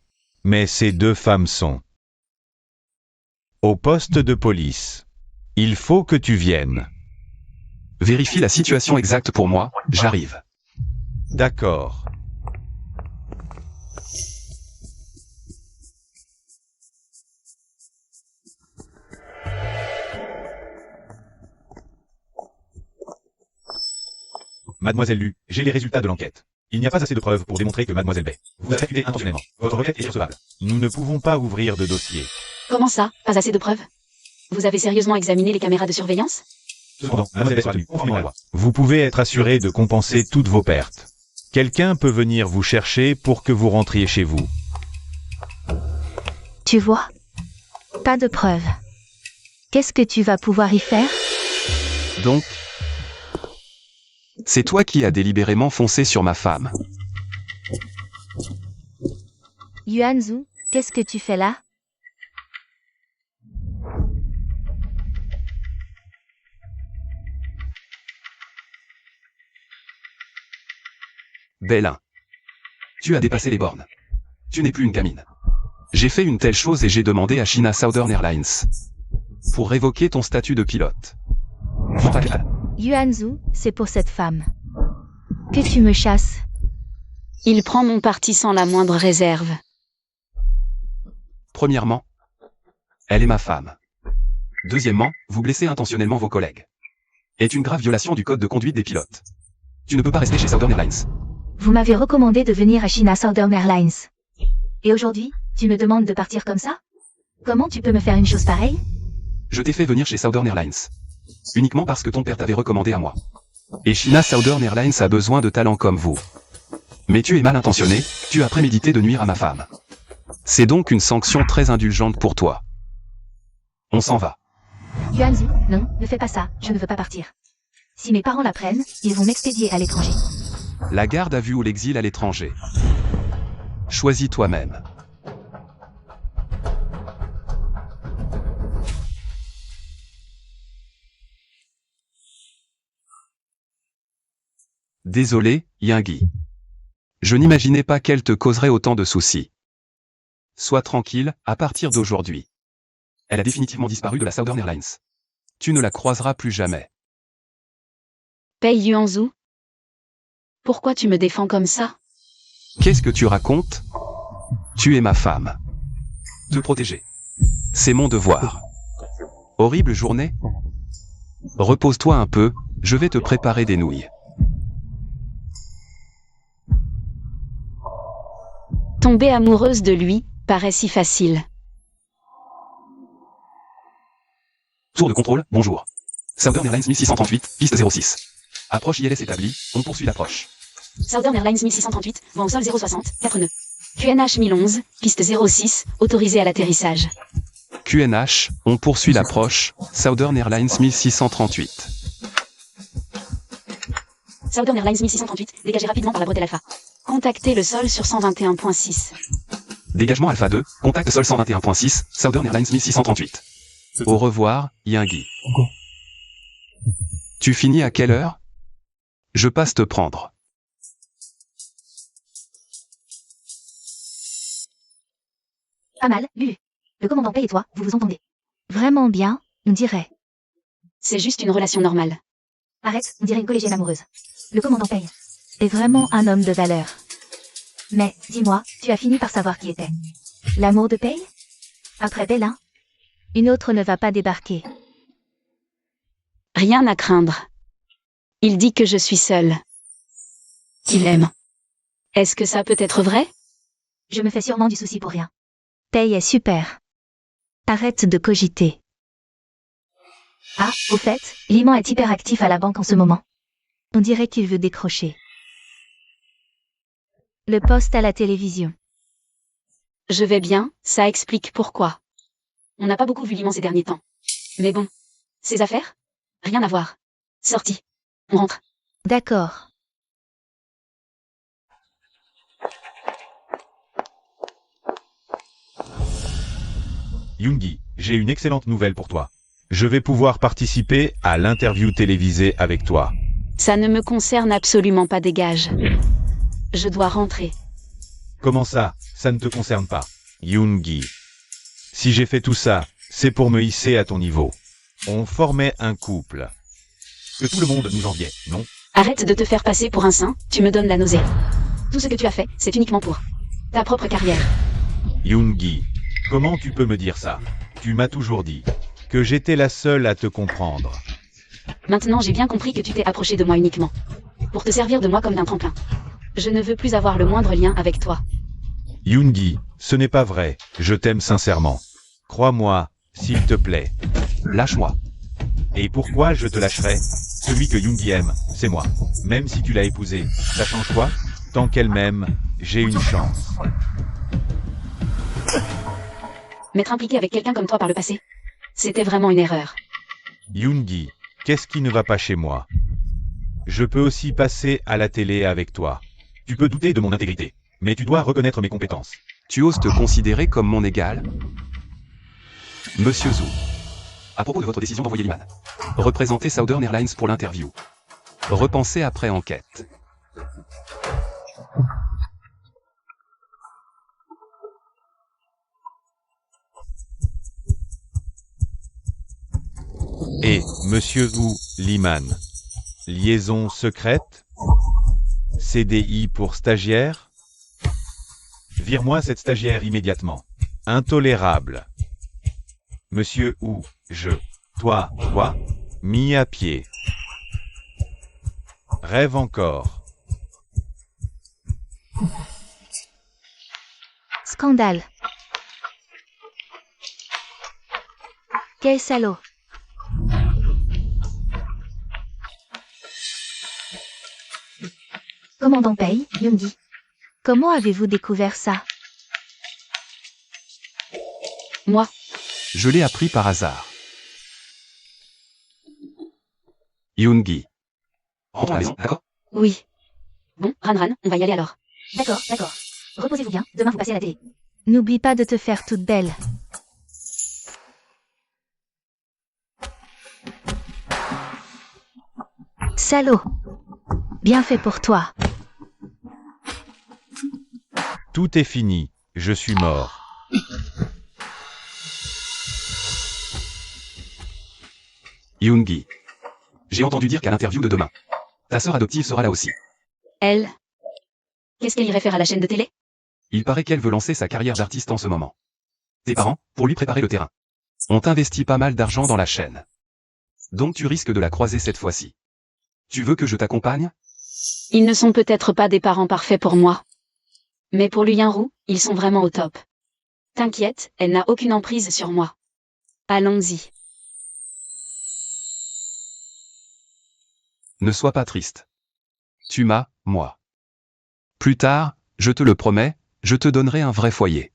Mais ces deux femmes sont au poste de police. Il faut que tu viennes. Vérifie la situation exacte pour moi, j'arrive. D'accord. Mademoiselle Lu, j'ai les résultats de l'enquête. Il n'y a pas assez de preuves pour démontrer que Mademoiselle Bay vous a percuté intentionnellement. Votre requête est irrecevable. Nous ne pouvons pas ouvrir de dossier. Comment ça? Pas assez de preuves? Vous avez sérieusement examiné les caméras de surveillance? Cependant, Mademoiselle Bay sera tenue conformément à la loi. Vous pouvez être assuré de compenser toutes vos pertes. Quelqu'un peut venir vous chercher pour que vous rentriez chez vous. Tu vois? Pas de preuves. Qu'est-ce que tu vas pouvoir y faire? Donc, c'est toi qui as délibérément foncé sur ma femme. Yuanzu, qu'est-ce que tu fais là? Bélin. Tu as dépassé les bornes. Tu n'es plus une gamine. J'ai fait une telle chose et j'ai demandé à China Southern Airlines pour révoquer ton statut de pilote. Yuanzu, c'est pour cette femme. Que tu me chasses. Il prend mon parti sans la moindre réserve. Premièrement, elle est ma femme. Deuxièmement, vous blessez intentionnellement vos collègues. Est une grave violation du code de conduite des pilotes. Tu ne peux pas rester chez Southern Airlines. Vous m'avez recommandé de venir à China Southern Airlines. Et aujourd'hui, tu me demandes de partir comme ça? Comment tu peux me faire une chose pareille? Je t'ai fait venir chez Southern Airlines. Uniquement parce que ton père t'avait recommandé à moi. Et China Southern Airlines a besoin de talents comme vous. Mais tu es mal intentionné, tu as prémédité de nuire à ma femme. C'est donc une sanction très indulgente pour toi. On s'en va. Yuanzu, non, ne fais pas ça, je ne veux pas partir. Si mes parents l'apprennent, ils vont m'expédier à l'étranger. La garde à vue ou l'exil à l'étranger. Choisis toi-même. Désolé, Yingui. Je n'imaginais pas qu'elle te causerait autant de soucis. Sois tranquille, à partir d'aujourd'hui. Elle a définitivement disparu de la Southern Airlines. Tu ne la croiseras plus jamais. Pei Yuanzu? Pourquoi tu me défends comme ça? Qu'est-ce que tu racontes? Tu es ma femme. Te protéger. C'est mon devoir. Horrible journée? Repose-toi un peu, je vais te préparer des nouilles. Tomber amoureuse de lui paraît si facile. Tour de contrôle, bonjour. Southern Airlines 1638, piste 06. Approche ILS établie, on poursuit l'approche. Southern Airlines 1638, vent au sol 060, 4 nœuds. QNH 1011, piste 06, autorisé à l'atterrissage. QNH, on poursuit l'approche, Southern Airlines 1638. Southern Airlines 1638, dégagez rapidement par la bretelle alpha. Contactez le sol sur 121.6. Dégagement Alpha 2, contact sol 121.6, Southern Airlines 1638. Au revoir, Yingui. Tu finis à quelle heure? Je passe te prendre. Pas mal, Lulu. Le commandant Pei et toi, vous vous entendez? Vraiment bien, on dirait. C'est juste une relation normale. Arrête, on dirait une collégienne amoureuse. Le commandant Pei est vraiment un homme de valeur. Mais, dis-moi, tu as fini par savoir qui était l'amour de Pei? Après Bélin, une autre ne va pas débarquer. Rien à craindre. Il dit que je suis seule. Qu'il aime. Est-ce que ça peut être vrai? Je me fais sûrement du souci pour rien. Pei est super. Arrête de cogiter. Ah, au fait, Liman est hyper actif à la banque en ce moment. On dirait qu'il veut décrocher. Le poste à la télévision. Je vais bien, ça explique pourquoi. On n'a pas beaucoup vu Liman ces derniers temps. Mais bon. Ses affaires? Rien à voir. Sorti. On rentre. D'accord. Yoongi, j'ai une excellente nouvelle pour toi. Je vais pouvoir participer à l'interview télévisée avec toi. Ça ne me concerne absolument pas, dégage. Je dois rentrer. Comment ça ne te concerne pas? Yoongi. Si j'ai fait tout ça, c'est pour me hisser à ton niveau. On formait un couple. Que tout le monde nous enviait, non? Arrête de te faire passer pour un saint, tu me donnes la nausée. Tout ce que tu as fait, c'est uniquement pour ta propre carrière. Yoongi, comment tu peux me dire ça? Tu m'as toujours dit que j'étais la seule à te comprendre. Maintenant j'ai bien compris que tu t'es approché de moi uniquement pour te servir de moi comme d'un tremplin. Je ne veux plus avoir le moindre lien avec toi. Yoongi, ce n'est pas vrai, je t'aime sincèrement. Crois-moi, s'il te plaît. Lâche-moi. Et pourquoi je te lâcherais? Celui que Yoongi aime, c'est moi. Même si tu l'as épousée, ça change quoi? Tant qu'elle m'aime, j'ai une chance. M'être impliqué avec quelqu'un comme toi par le passé, c'était vraiment une erreur. Yoongi, qu'est-ce qui ne va pas chez moi? Je peux aussi passer à la télé avec toi. Tu peux douter de mon intégrité, mais tu dois reconnaître mes compétences. Tu oses te considérer comme mon égal? Monsieur Zhu. À propos de votre décision d'envoyer Liman représenter Southern Airlines pour l'interview. Repensez après enquête. Et, Monsieur Zhu, Liman. Liaison secrète? CDI pour stagiaire? Vire-moi cette stagiaire immédiatement. Intolérable. Monsieur Wu, toi, mis à pied. Rêve encore. Scandale. Quel salaud. Commandant Pei, Yoongi. Comment avez-vous découvert ça? Moi, Je l'ai appris par hasard. Yoongi. Rentrons à la maison, d'accord? oui. Bon, Ran, on va y aller alors. D'accord. Reposez-vous bien, demain vous passez à la télé. N'oublie pas de te faire toute belle. Salaud. Bien fait pour toi. Tout est fini, je suis mort. Yoongi. J'ai entendu dire qu'à l'interview de demain, ta sœur adoptive sera là aussi. Elle. Qu'est-ce qu'elle irait faire à la chaîne de télé? Il paraît qu'elle veut lancer sa carrière d'artiste en ce moment. Tes parents, pour lui préparer le terrain, ont investi pas mal d'argent dans la chaîne. Donc tu risques de la croiser cette fois-ci. Tu veux que je t'accompagne? Ils ne sont peut-être pas des parents parfaits pour moi. Mais pour Liu Yanru, ils sont vraiment au top. T'inquiète, elle n'a aucune emprise sur moi. Allons-y. Ne sois pas triste. Tu m'as, moi. Plus tard, je te le promets, je te donnerai un vrai foyer.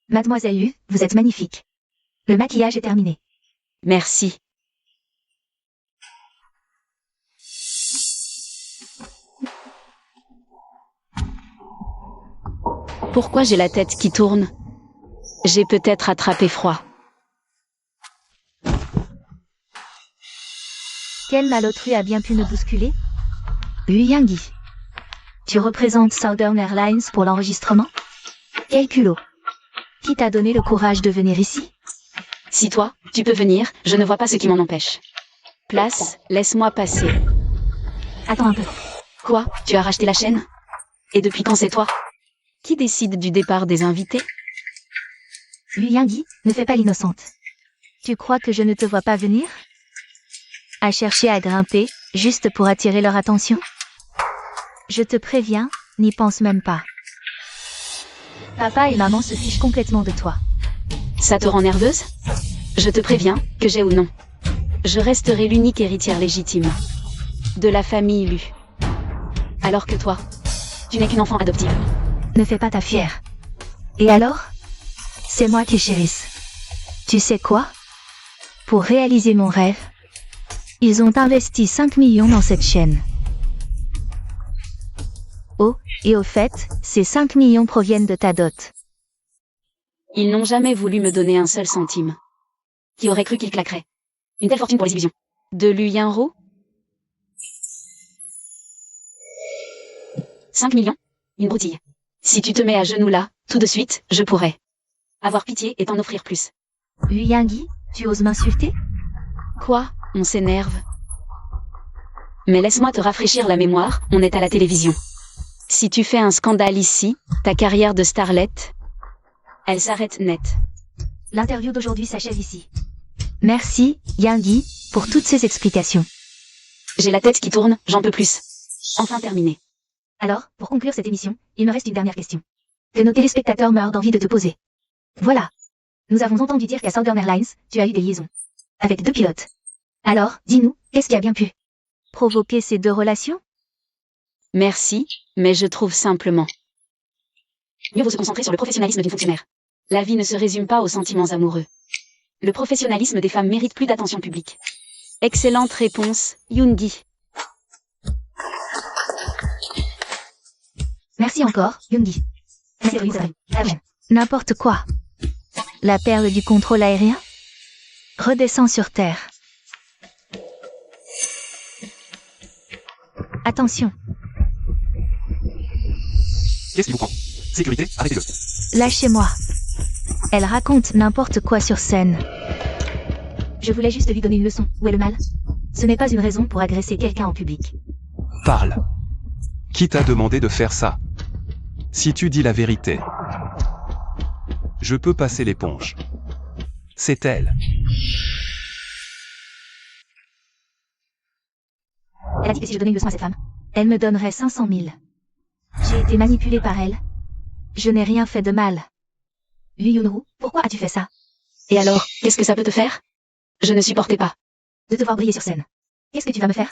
Mademoiselle Yu, vous êtes magnifique. Le maquillage est terminé. Merci. Pourquoi j'ai la tête qui tourne? J'ai peut-être attrapé froid. Quel malotru a bien pu me bousculer? Yoongi. Tu représentes Southern Airlines pour l'enregistrement? Quel culot. Qui t'a donné le courage de venir ici? Si toi, tu peux venir, je ne vois pas ce qui m'en empêche. Place, laisse-moi passer. Attends un peu. Quoi? Tu as racheté la chaîne? Et depuis quand c'est toi? Qui décide du départ des invités? Yoongi, ne fais pas l'innocente. Tu crois que je ne te vois pas venir? À chercher à grimper, juste pour attirer leur attention? Je te préviens, n'y pense même pas. Papa et maman se fichent complètement de toi. Ça te rend nerveuse? Je te préviens, que j'ai ou non. Je resterai l'unique héritière légitime. De la famille Lu. Alors que toi, Tu n'es qu'une enfant adoptive. Ne fais pas ta fière. Et alors? C'est moi qui chérisse. Tu sais quoi? Pour réaliser mon rêve, ils ont investi 5 millions dans cette chaîne. Oh, et au fait, ces 5 millions proviennent de ta dot. Ils n'ont jamais voulu me donner un seul centime. Qui aurait cru qu'ils claqueraient? Une telle fortune pour l'exhibition. De Lu Yinro? 5 millions? Une broutille. Si tu te mets à genoux là, tout de suite, je pourrais avoir pitié et t'en offrir plus. Lu Yingyi, tu oses m'insulter? Quoi? On s'énerve. Mais laisse-moi te rafraîchir la mémoire, on est à la télévision. Si tu fais un scandale ici, ta carrière de starlet, elle s'arrête net. L'interview d'aujourd'hui s'achève ici. Merci, Yingyi, pour toutes ces explications. J'ai la tête qui tourne, j'en peux plus. Enfin terminé. Alors, pour conclure cette émission, il me reste une dernière question. Que nos téléspectateurs meurent d'envie de te poser. Voilà. Nous avons entendu dire qu'à Southern Airlines, tu as eu des liaisons avec 2 pilotes. Alors, dis-nous, qu'est-ce qui a bien pu provoquer ces 2 relations? Merci, mais je trouve simplement mieux vaut se concentrer sur le professionnalisme d'une fonctionnaire. La vie ne se résume pas aux sentiments amoureux. Le professionnalisme des femmes mérite plus d'attention publique. Excellente réponse, Yoon-gi. Merci encore, Yoon-gi. N'importe quoi. La perle du contrôle aérien? Redescends sur Terre. Attention. Qu'est-ce qui vous prend? Sécurité, arrêtez-le. Lâchez-moi. Elle raconte n'importe quoi sur scène. Je voulais juste lui donner une leçon. Où est le mal? Ce n'est pas une raison pour agresser quelqu'un en public. Parle. Qui t'a demandé de faire ça? Si tu dis la vérité, je peux passer l'éponge. C'est elle. Elle a dit que si je donnais une leçon à cette femme, elle me donnerait 500 000. J'ai été manipulée par elle. Je n'ai rien fait de mal. Lu Yunru, pourquoi as-tu fait ça? Et alors, qu'est-ce que ça peut te faire? Je ne supportais pas de te voir briller sur scène. Qu'est-ce que tu vas me faire?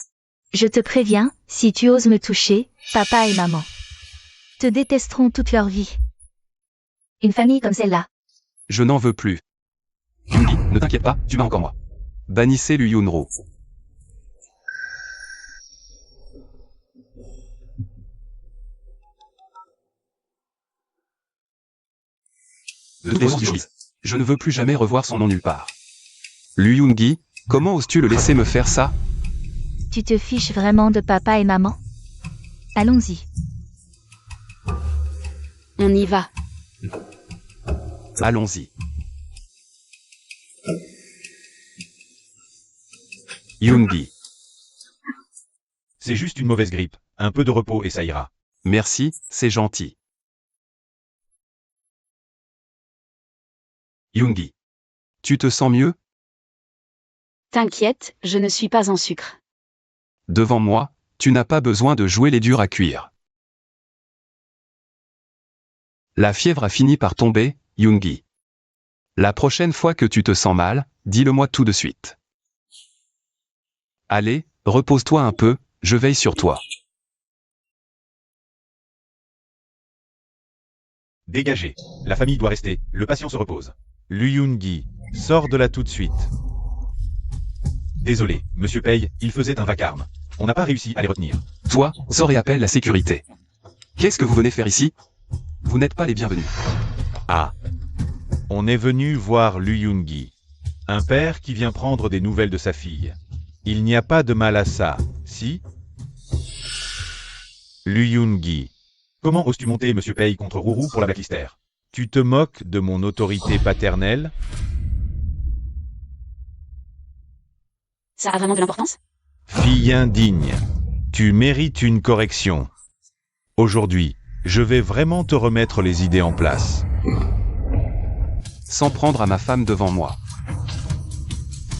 Je te préviens, si tu oses me toucher, papa et maman te détesteront toute leur vie. Une famille comme celle-là. Je n'en veux plus. Yoon-gi, ne t'inquiète pas, tu m'as encore moi. Bannissez Lu Yunro. De toute façon, je ne veux plus jamais revoir son nom nulle part. Lu Yoon-gi, comment oses-tu le laisser me faire ça? Tu te fiches vraiment de papa et maman? Allons-y. On y va. Allons-y. Yoon-gi. C'est juste une mauvaise grippe. Un peu de repos et ça ira. Merci, c'est gentil. Yoon-gi. Tu te sens mieux? T'inquiète, je ne suis pas en sucre. Devant moi, tu n'as pas besoin de jouer les durs à cuire. La fièvre a fini par tomber, Yoon-gi. La prochaine fois que tu te sens mal, dis-le-moi tout de suite. Allez, repose-toi un peu, je veille sur toi. Dégagez. La famille doit rester. Le patient se repose. Lu Yoon-gi, sors de là tout de suite. Désolé, monsieur Pei, il faisait un vacarme. On n'a pas réussi à les retenir. Toi, sors et appelle la sécurité. Qu'est-ce que vous venez faire ici? Vous n'êtes pas les bienvenus. Ah. On est venu voir Lu Yoon-gi. Un père qui vient prendre des nouvelles de sa fille. Il n'y a pas de mal à ça, si? Lu Yoon-gi. Comment oses-tu monter monsieur Pei contre Rourou pour la blacklister? Tu te moques de mon autorité paternelle? Ça a vraiment de l'importance? Fille indigne. Tu mérites une correction. Aujourd'hui, je vais vraiment te remettre les idées en place. Sans prendre à ma femme devant moi.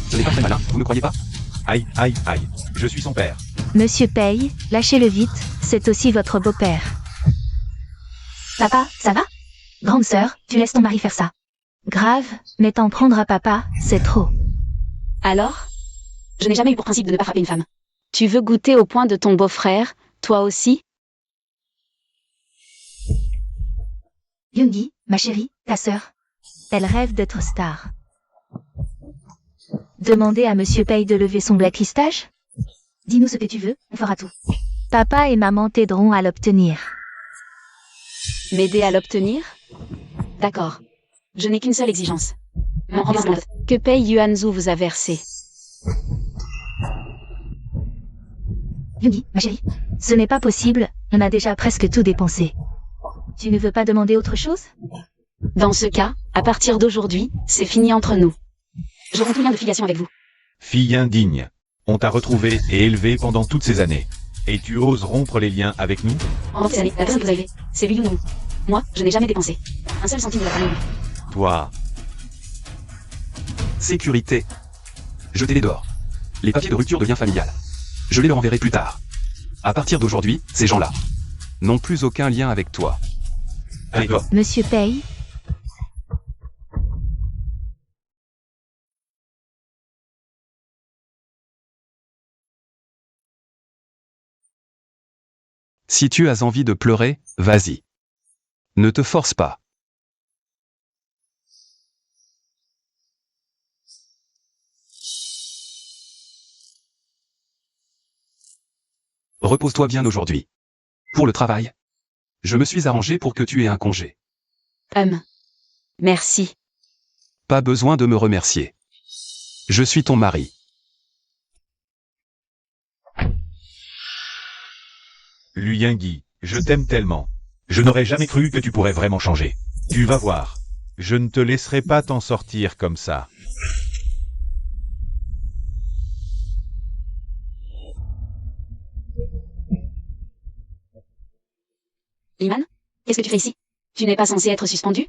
Ce n'est pas très malin, vous ne croyez pas? Aïe, aïe, aïe. Je suis son père. Monsieur Pei, lâchez-le vite, c'est aussi votre beau-père. Papa, ça va? Grande sœur, tu laisses ton mari faire ça. Grave, mais t'en prendre à papa, c'est trop. Alors? Je n'ai jamais eu pour principe de ne pas frapper une femme. Tu veux goûter au point de ton beau-frère, toi aussi? Yoongi, ma chérie, ta sœur. Elle rêve d'être star. Demandez à Monsieur Pei de lever son blacklistage? Dis-nous ce que tu veux, on fera tout. Papa et maman t'aideront à l'obtenir. M'aider à l'obtenir? D'accord. Je n'ai qu'une seule exigence. Mon remplacement que Pei Yuanzhu vous a versé. Yoongi, ma chérie, ce n'est pas possible, on a déjà presque tout dépensé. Tu ne veux pas demander autre chose? Dans ce cas, à partir d'aujourd'hui, c'est fini entre nous. Je romps tout lien de filiation avec vous. Fille indigne. On t'a retrouvé et élevé pendant toutes ces années. Et tu oses rompre les liens avec nous? En ces années, la personne que vous avez, c'est Liu Yunwu. Moi, je n'ai jamais dépensé un seul centime de la famille. Toi, Sécurité. Jetez-les dehors. Les papiers de rupture de lien familial. Je les leur enverrai plus tard. À partir d'aujourd'hui, ces gens-là n'ont plus aucun lien avec toi. d'accord. Monsieur Pei, Si tu as envie de pleurer, vas-y. Ne te force pas. Repose-toi bien aujourd'hui. Pour le travail, je me suis arrangé pour que tu aies un congé. Merci. Pas besoin de me remercier. Je suis ton mari. Liu Yingyi, je t'aime tellement. Je n'aurais jamais cru que tu pourrais vraiment changer. Tu vas voir. Je ne te laisserai pas t'en sortir comme ça. Liman, qu'est-ce que tu fais ici? Tu n'es pas censé être suspendu?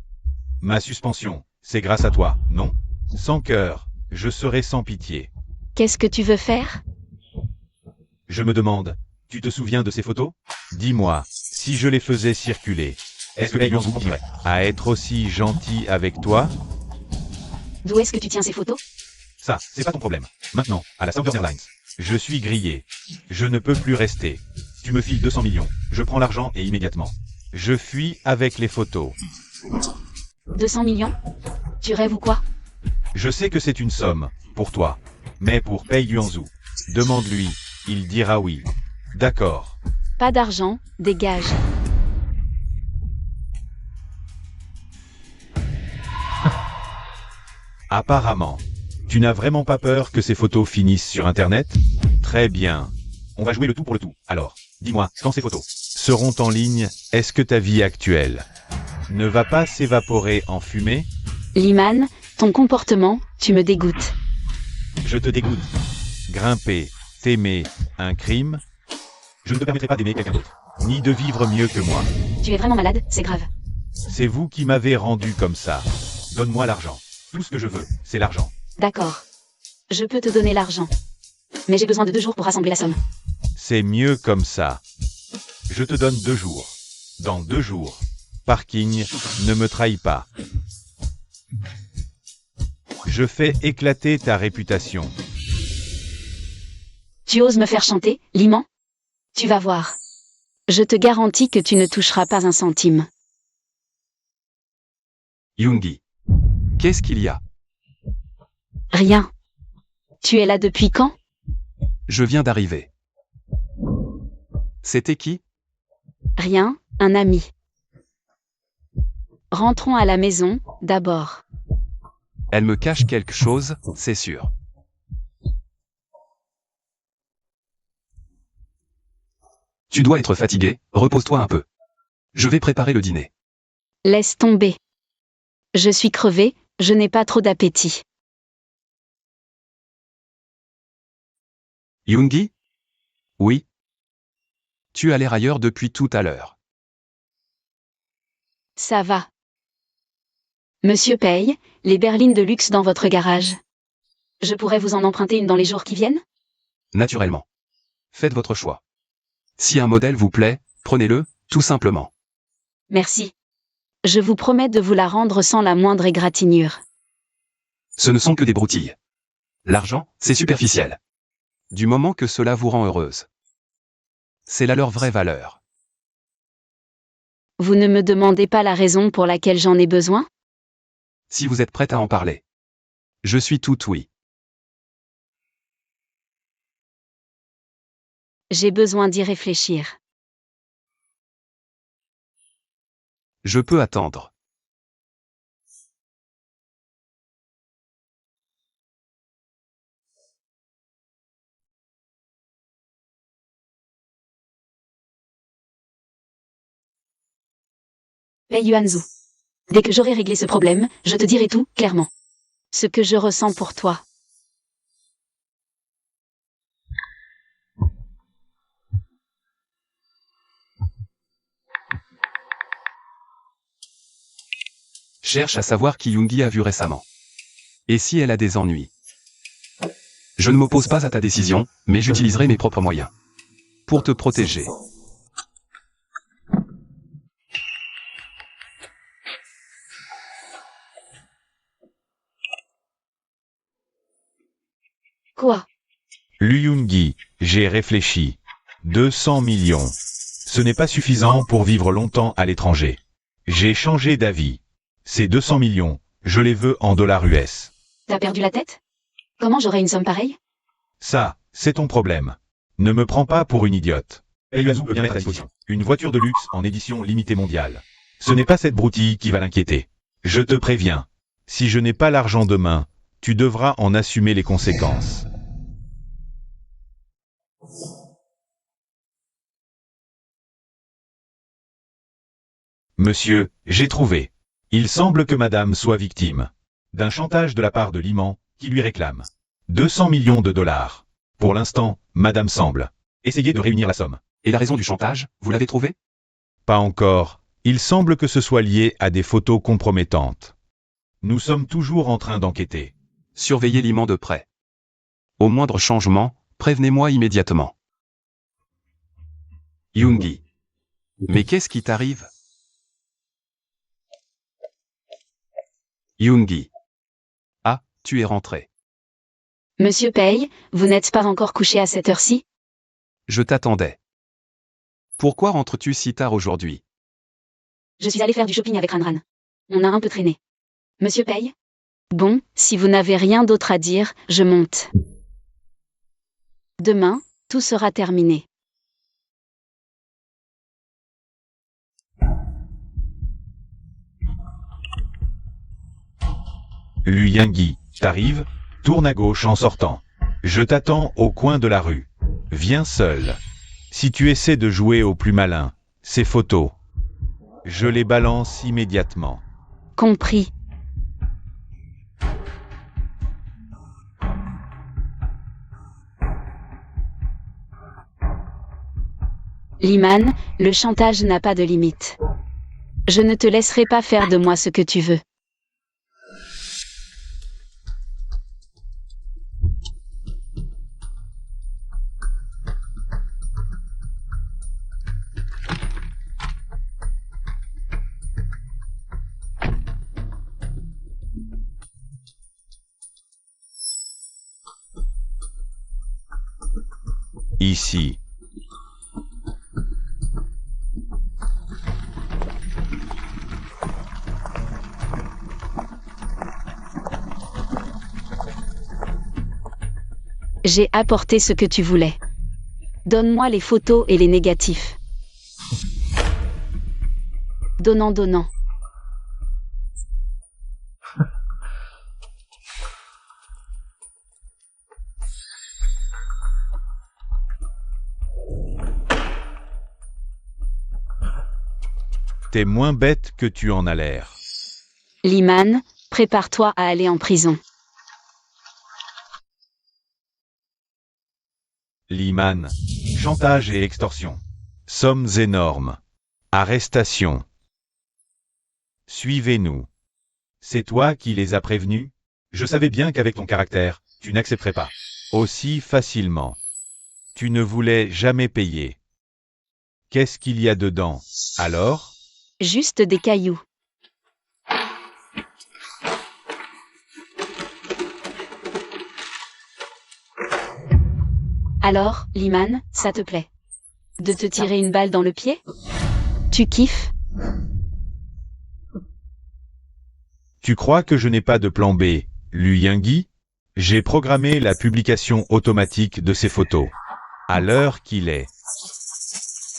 Ma suspension, c'est grâce à toi, non? Sans cœur, je serai sans pitié. Qu'est-ce que tu veux faire? Je me demande, tu te souviens de ces photos? Dis-moi, si je les faisais circuler, est-ce que Pei Yuanzhu continuerait à être aussi gentil avec toi? D'où est-ce que tu tiens ces photos? Ça, c'est pas ton problème. Maintenant, à la Southern Airlines, je suis grillé. Je ne peux plus rester. Tu me files 200 millions, je prends l'argent et immédiatement. Je fuis avec les photos. 200 millions? Tu rêves ou quoi? Je sais que c'est une somme, pour toi. Mais pour Pei Yuanzhu, demande-lui, il dira oui. D'accord. Pas d'argent, dégage. Apparemment. Tu n'as vraiment pas peur que ces photos finissent sur Internet? Très bien. On va jouer le tout pour le tout. Alors, dis-moi, quand ces photos seront en ligne, est-ce que ta vie actuelle ne va pas s'évaporer en fumée? Liman, ton comportement, tu me dégoûtes. Je te dégoûte. Grimper, t'aimer, un crime? Je ne te permettrai pas d'aimer quelqu'un d'autre, ni de vivre mieux que moi. Tu es vraiment malade, c'est grave. C'est vous qui m'avez rendu comme ça. Donne-moi l'argent. Tout ce que je veux, c'est l'argent. D'accord. Je peux te donner l'argent. Mais j'ai besoin de 2 jours pour rassembler la somme. C'est mieux comme ça. Je te donne 2 jours. Dans 2 jours. Parking, ne me trahis pas. Je fais éclater ta réputation. Tu oses me faire chanter, Liman? Tu vas voir. Je te garantis que tu ne toucheras pas un centime. Yoongi. Qu'est-ce qu'il y a? Rien. Tu es là depuis quand? Je viens d'arriver. C'était qui? Rien, un ami. Rentrons à la maison, d'abord. Elle me cache quelque chose, c'est sûr. Tu dois être fatigué, repose-toi un peu. Je vais préparer le dîner. Laisse tomber. Je suis crevée, je n'ai pas trop d'appétit. Yoongi? Oui. Tu as l'air ailleurs depuis tout à l'heure. Ça va. Monsieur Pei, les berlines de luxe dans votre garage. Je pourrais vous en emprunter une dans les jours qui viennent? Naturellement. Faites votre choix. Si un modèle vous plaît, prenez-le, tout simplement. Merci. Je vous promets de vous la rendre sans la moindre égratignure. Ce ne sont que des broutilles. L'argent, c'est superficiel. Du moment que cela vous rend heureuse. C'est là leur vraie valeur. Vous ne me demandez pas la raison pour laquelle j'en ai besoin? Si vous êtes prête à en parler. Je suis tout oui. J'ai besoin d'y réfléchir. Je peux attendre. Pei Yuanzhu. Dès que j'aurai réglé ce problème, je te dirai tout, clairement. Ce que je ressens pour toi. Cherche à savoir qui Yoongi a vu récemment. Et si elle a des ennuis. Je ne m'oppose pas à ta décision, mais j'utiliserai mes propres moyens. Pour te protéger. Quoi? Lu Yoongi, j'ai réfléchi. 200 millions. Ce n'est pas suffisant pour vivre longtemps à l'étranger. J'ai changé d'avis. Ces 200 millions, je les veux en dollars US. T'as perdu la tête? Comment j'aurais une somme pareille? Ça, c'est ton problème. Ne me prends pas pour une idiote. Pei Yuanzhu peut bien mettre à disposition une voiture de luxe en édition limitée mondiale. Ce n'est pas cette broutille qui va l'inquiéter. Je te préviens. Si je n'ai pas l'argent demain, tu devras en assumer les conséquences. Monsieur, j'ai trouvé. Il semble que madame soit victime d'un chantage de la part de Liman, qui lui réclame 200 millions de dollars. Pour l'instant, madame semble essayer de réunir la somme. Et la raison du chantage, vous l'avez trouvée? Pas encore. Il semble que ce soit lié à des photos compromettantes. Nous sommes toujours en train d'enquêter. Surveillez Liman de près. Au moindre changement, prévenez-moi immédiatement. Yoongi. Mais qu'est-ce qui t'arrive? Yoongi. Ah, tu es rentré. Monsieur Pei, vous n'êtes pas encore couché à cette heure-ci? Je t'attendais. Pourquoi rentres-tu si tard aujourd'hui? Je suis allé faire du shopping avec Ranran. On a un peu traîné. Monsieur Pei? Bon, si vous n'avez rien d'autre à dire, je monte. Demain, tout sera terminé. Lu Yoongi, t'arrives? Tourne à gauche en sortant. Je t'attends au coin de la rue. Viens seul. Si tu essaies de jouer au plus malin, ces photos, je les balance immédiatement. Compris. Liman, le chantage n'a pas de limite. Je ne te laisserai pas faire de moi ce que tu veux. Ici. J'ai apporté ce que tu voulais. Donne-moi les photos et les négatifs. Donnant. T'es moins bête que tu en as l'air. Liman, prépare-toi à aller en prison. Liman. Chantage et extorsion. Sommes énormes. Arrestation. Suivez-nous. C'est toi qui les as prévenus? Je savais bien qu'avec ton caractère, tu n'accepterais pas aussi facilement. Tu ne voulais jamais payer. Qu'est-ce qu'il y a dedans, alors? Juste des cailloux. Alors, Liman, ça te plaît? De te tirer une balle dans le pied? Tu kiffes? Tu crois que je n'ai pas de plan B, Lu Yingyi? J'ai programmé la publication automatique de ces photos. À l'heure qu'il est.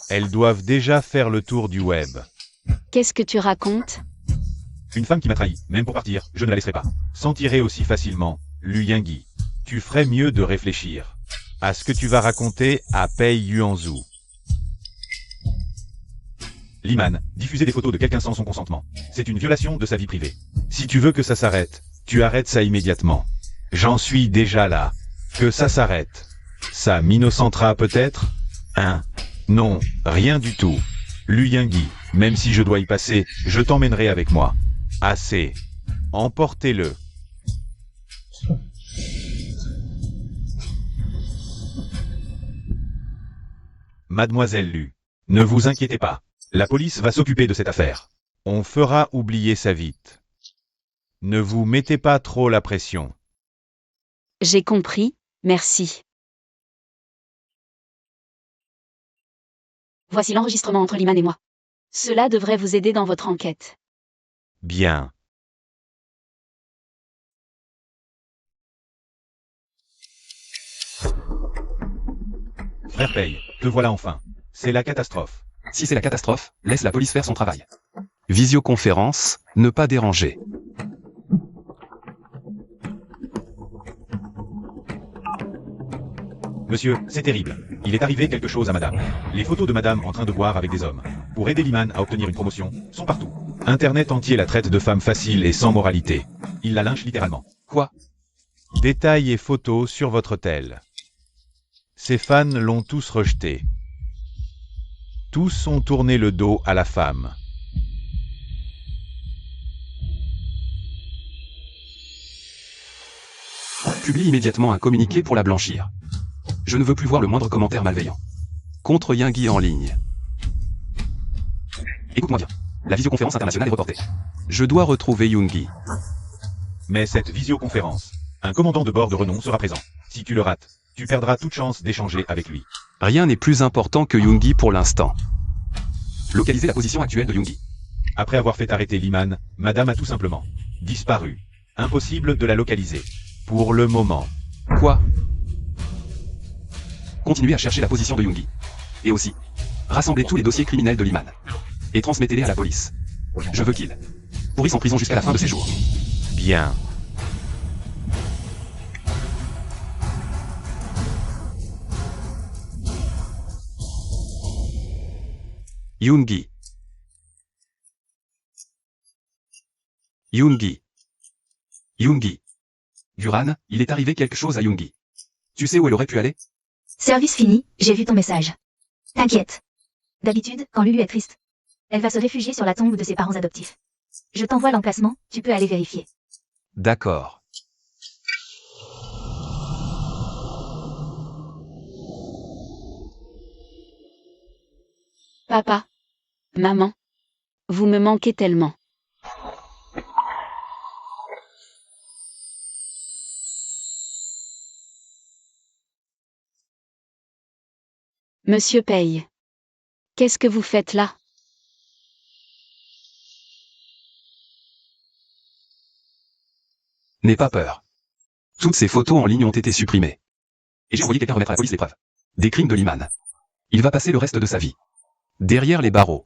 Elles doivent déjà faire le tour du web. Qu'est-ce que tu racontes? Une femme qui m'a trahi, même pour partir, je ne la laisserai pas. S'en tirer aussi facilement, Lu Yingyi. Tu ferais mieux de réfléchir à ce que tu vas raconter à Pei Yuanzhu. Liman, diffuser des photos de quelqu'un sans son consentement. C'est une violation de sa vie privée. Si tu veux que ça s'arrête, tu arrêtes ça immédiatement. J'en suis déjà là. Que ça s'arrête. Ça m'innocentera peut-être? Hein? Non, rien du tout. Lu Yingyi, même si je dois y passer, je t'emmènerai avec moi. Assez. Emportez-le. Mademoiselle Lu, ne vous inquiétez pas. La police va s'occuper de cette affaire. On fera oublier ça vite. Ne vous mettez pas trop la pression. J'ai compris, merci. Voici l'enregistrement entre Liman et moi. Cela devrait vous aider dans votre enquête. Bien. Frère Pei, te voilà enfin. C'est la catastrophe. Si c'est la catastrophe, laisse la police faire son travail. Visioconférence, ne pas déranger. Monsieur, c'est terrible. Il est arrivé quelque chose à madame. Les photos de madame en train de boire avec des hommes, pour aider Liman à obtenir une promotion, sont partout. Internet entier la traite de femme facile et sans moralité. Il la lynche littéralement. Quoi? Détails et photos sur votre tel. Ses fans l'ont tous rejeté. Tous ont tourné le dos à la femme. Publie immédiatement un communiqué pour la blanchir. Je ne veux plus voir le moindre commentaire malveillant. Contre Yingyi en ligne. Écoute-moi bien. La visioconférence internationale est reportée. Je dois retrouver Yingyi. Mais cette visioconférence, un commandant de bord de renom sera présent. Si tu le rates, tu perdras toute chance d'échanger avec lui. Rien n'est plus important que Yingyi pour l'instant. Localiser la position actuelle de Yingyi. Après avoir fait arrêter Liman, madame a tout simplement disparu. Impossible de la localiser. Pour le moment. Quoi? Continuez à chercher la position de Yingyi. Et aussi, rassemblez tous les dossiers criminels de Liman. Et transmettez-les à la police. Je veux qu'il pourrisse en prison jusqu'à la fin de ses jours. Bien. Yingyi. Yingyi. Yingyi. Duran, il est arrivé quelque chose à Yingyi. Tu sais où elle aurait pu aller? Service fini, j'ai vu ton message. T'inquiète. D'habitude, quand Lulu est triste, elle va se réfugier sur la tombe de ses parents adoptifs. Je t'envoie l'emplacement, tu peux aller vérifier. D'accord. Papa. Maman. Vous me manquez tellement. Monsieur Pei. Qu'est-ce que vous faites là? N'aie pas peur. Toutes ces photos en ligne ont été supprimées. Et j'ai envoyé quelqu'un remettre à la police les preuves. Des crimes de Liman. Il va passer le reste de sa vie derrière les barreaux.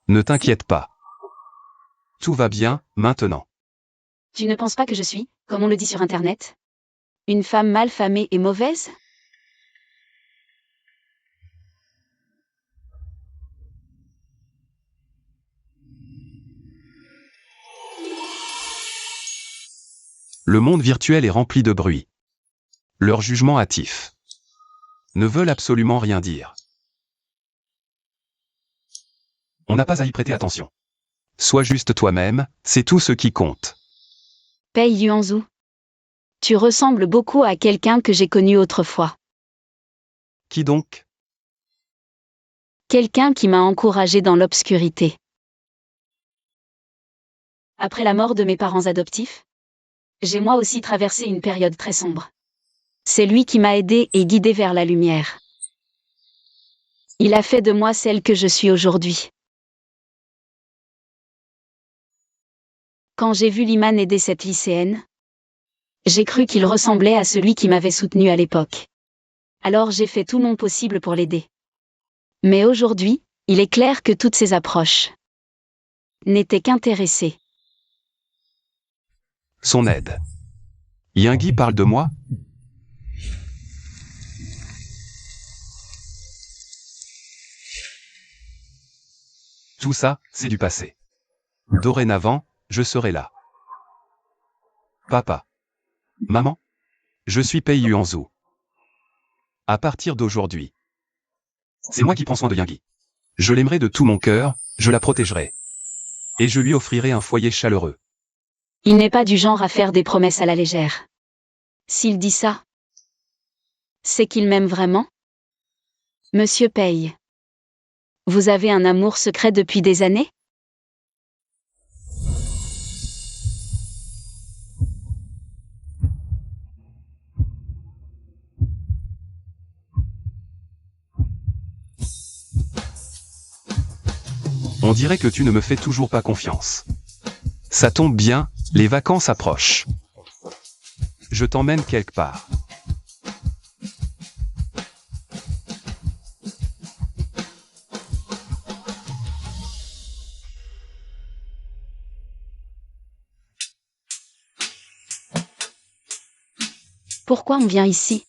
Ne t'inquiète pas. Tout va bien, maintenant. Tu ne penses pas que je suis, comme on le dit sur Internet, une femme mal famée et mauvaise? Le monde virtuel est rempli de bruit. Leurs jugements hâtifs ne veulent absolument rien dire. On n'a pas à y prêter attention. Sois juste toi-même, c'est tout ce qui compte. Pei Yuanzhu. Tu ressembles beaucoup à quelqu'un que j'ai connu autrefois. Qui donc? Quelqu'un qui m'a encouragé dans l'obscurité. Après la mort de mes parents adoptifs, j'ai moi aussi traversé une période très sombre. C'est lui qui m'a aidé et guidé vers la lumière. Il a fait de moi celle que je suis aujourd'hui. Quand j'ai vu Liman aider cette lycéenne, j'ai cru qu'il ressemblait à celui qui m'avait soutenu à l'époque. Alors j'ai fait tout mon possible pour l'aider. Mais aujourd'hui, il est clair que toutes ces approches n'étaient qu'intéressées. Son aide. Youngi parle de moi? Tout ça, c'est du passé. Dorénavant, je serai là. Papa. Maman. Je suis Pei Yuanzhu. À partir d'aujourd'hui, c'est moi qui prends soin de Youngi. Je l'aimerai de tout mon cœur, je la protégerai. Et je lui offrirai un foyer chaleureux. Il n'est pas du genre à faire des promesses à la légère. S'il dit ça, c'est qu'il m'aime vraiment? Monsieur Pei. Vous avez un amour secret depuis des années? On dirait que tu ne me fais toujours pas confiance. Ça tombe bien, les vacances approchent. Je t'emmène quelque part. Pourquoi on vient ici?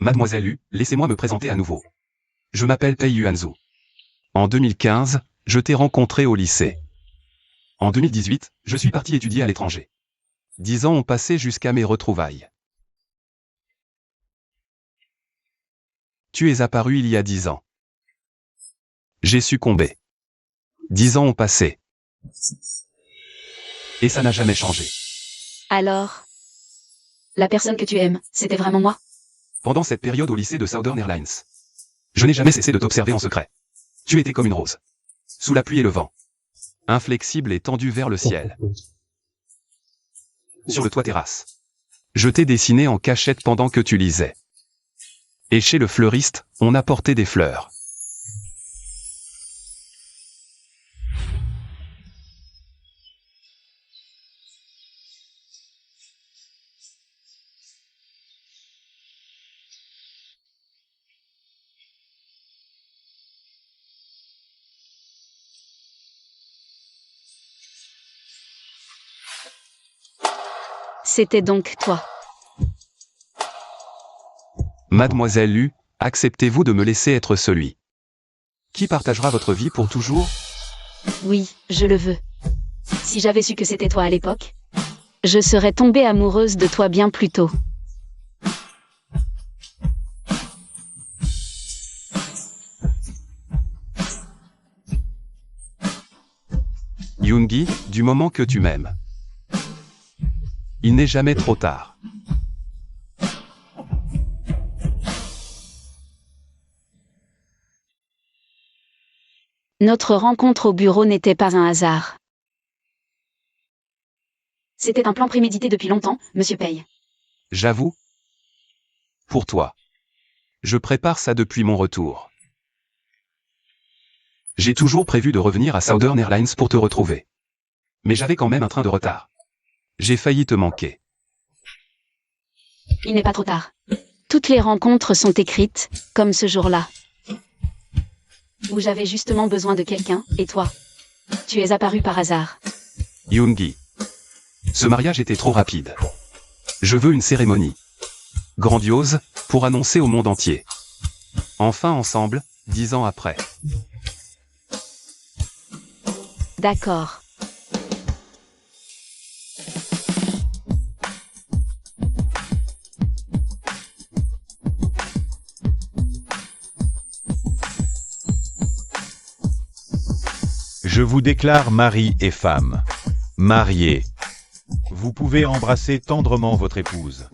Mademoiselle Yu, laissez-moi me présenter à nouveau. Je m'appelle Pei Yuanzhu. En 2015, je t'ai rencontré au lycée. En 2018, je suis parti étudier à l'étranger. 10 ans ont passé jusqu'à mes retrouvailles. Tu es apparu il y a 10 ans. J'ai succombé. 10 ans ont passé. Et ça n'a jamais changé. Alors, la personne que tu aimes, c'était vraiment moi? Pendant cette période au lycée de Southern Airlines, je n'ai jamais cessé de t'observer en secret. Tu étais comme une rose. Sous la pluie et le vent. Inflexible et tendue vers le ciel. Sur le toit terrasse. Je t'ai dessiné en cachette pendant que tu lisais. Et chez le fleuriste, on apportait des fleurs. C'était donc toi. Mademoiselle Yu, acceptez-vous de me laisser être celui qui partagera votre vie pour toujours? Oui, je le veux. Si j'avais su que c'était toi à l'époque, je serais tombée amoureuse de toi bien plus tôt. Youngi, du moment que tu m'aimes. Il n'est jamais trop tard. Notre rencontre au bureau n'était pas un hasard. C'était un plan prémédité depuis longtemps, Monsieur Pei. J'avoue. Pour toi. Je prépare ça depuis mon retour. J'ai toujours prévu de revenir à Southern Airlines pour te retrouver. Mais j'avais quand même un train de retard. J'ai failli te manquer. Il n'est pas trop tard. Toutes les rencontres sont écrites, comme ce jour-là. Où j'avais justement besoin de quelqu'un, et toi. Tu es apparu par hasard. Youngi. Ce mariage était trop rapide. Je veux une cérémonie grandiose, pour annoncer au monde entier. Enfin ensemble, 10 ans après. D'accord. Je vous déclare mari et femme. Mariés. Vous pouvez embrasser tendrement votre épouse.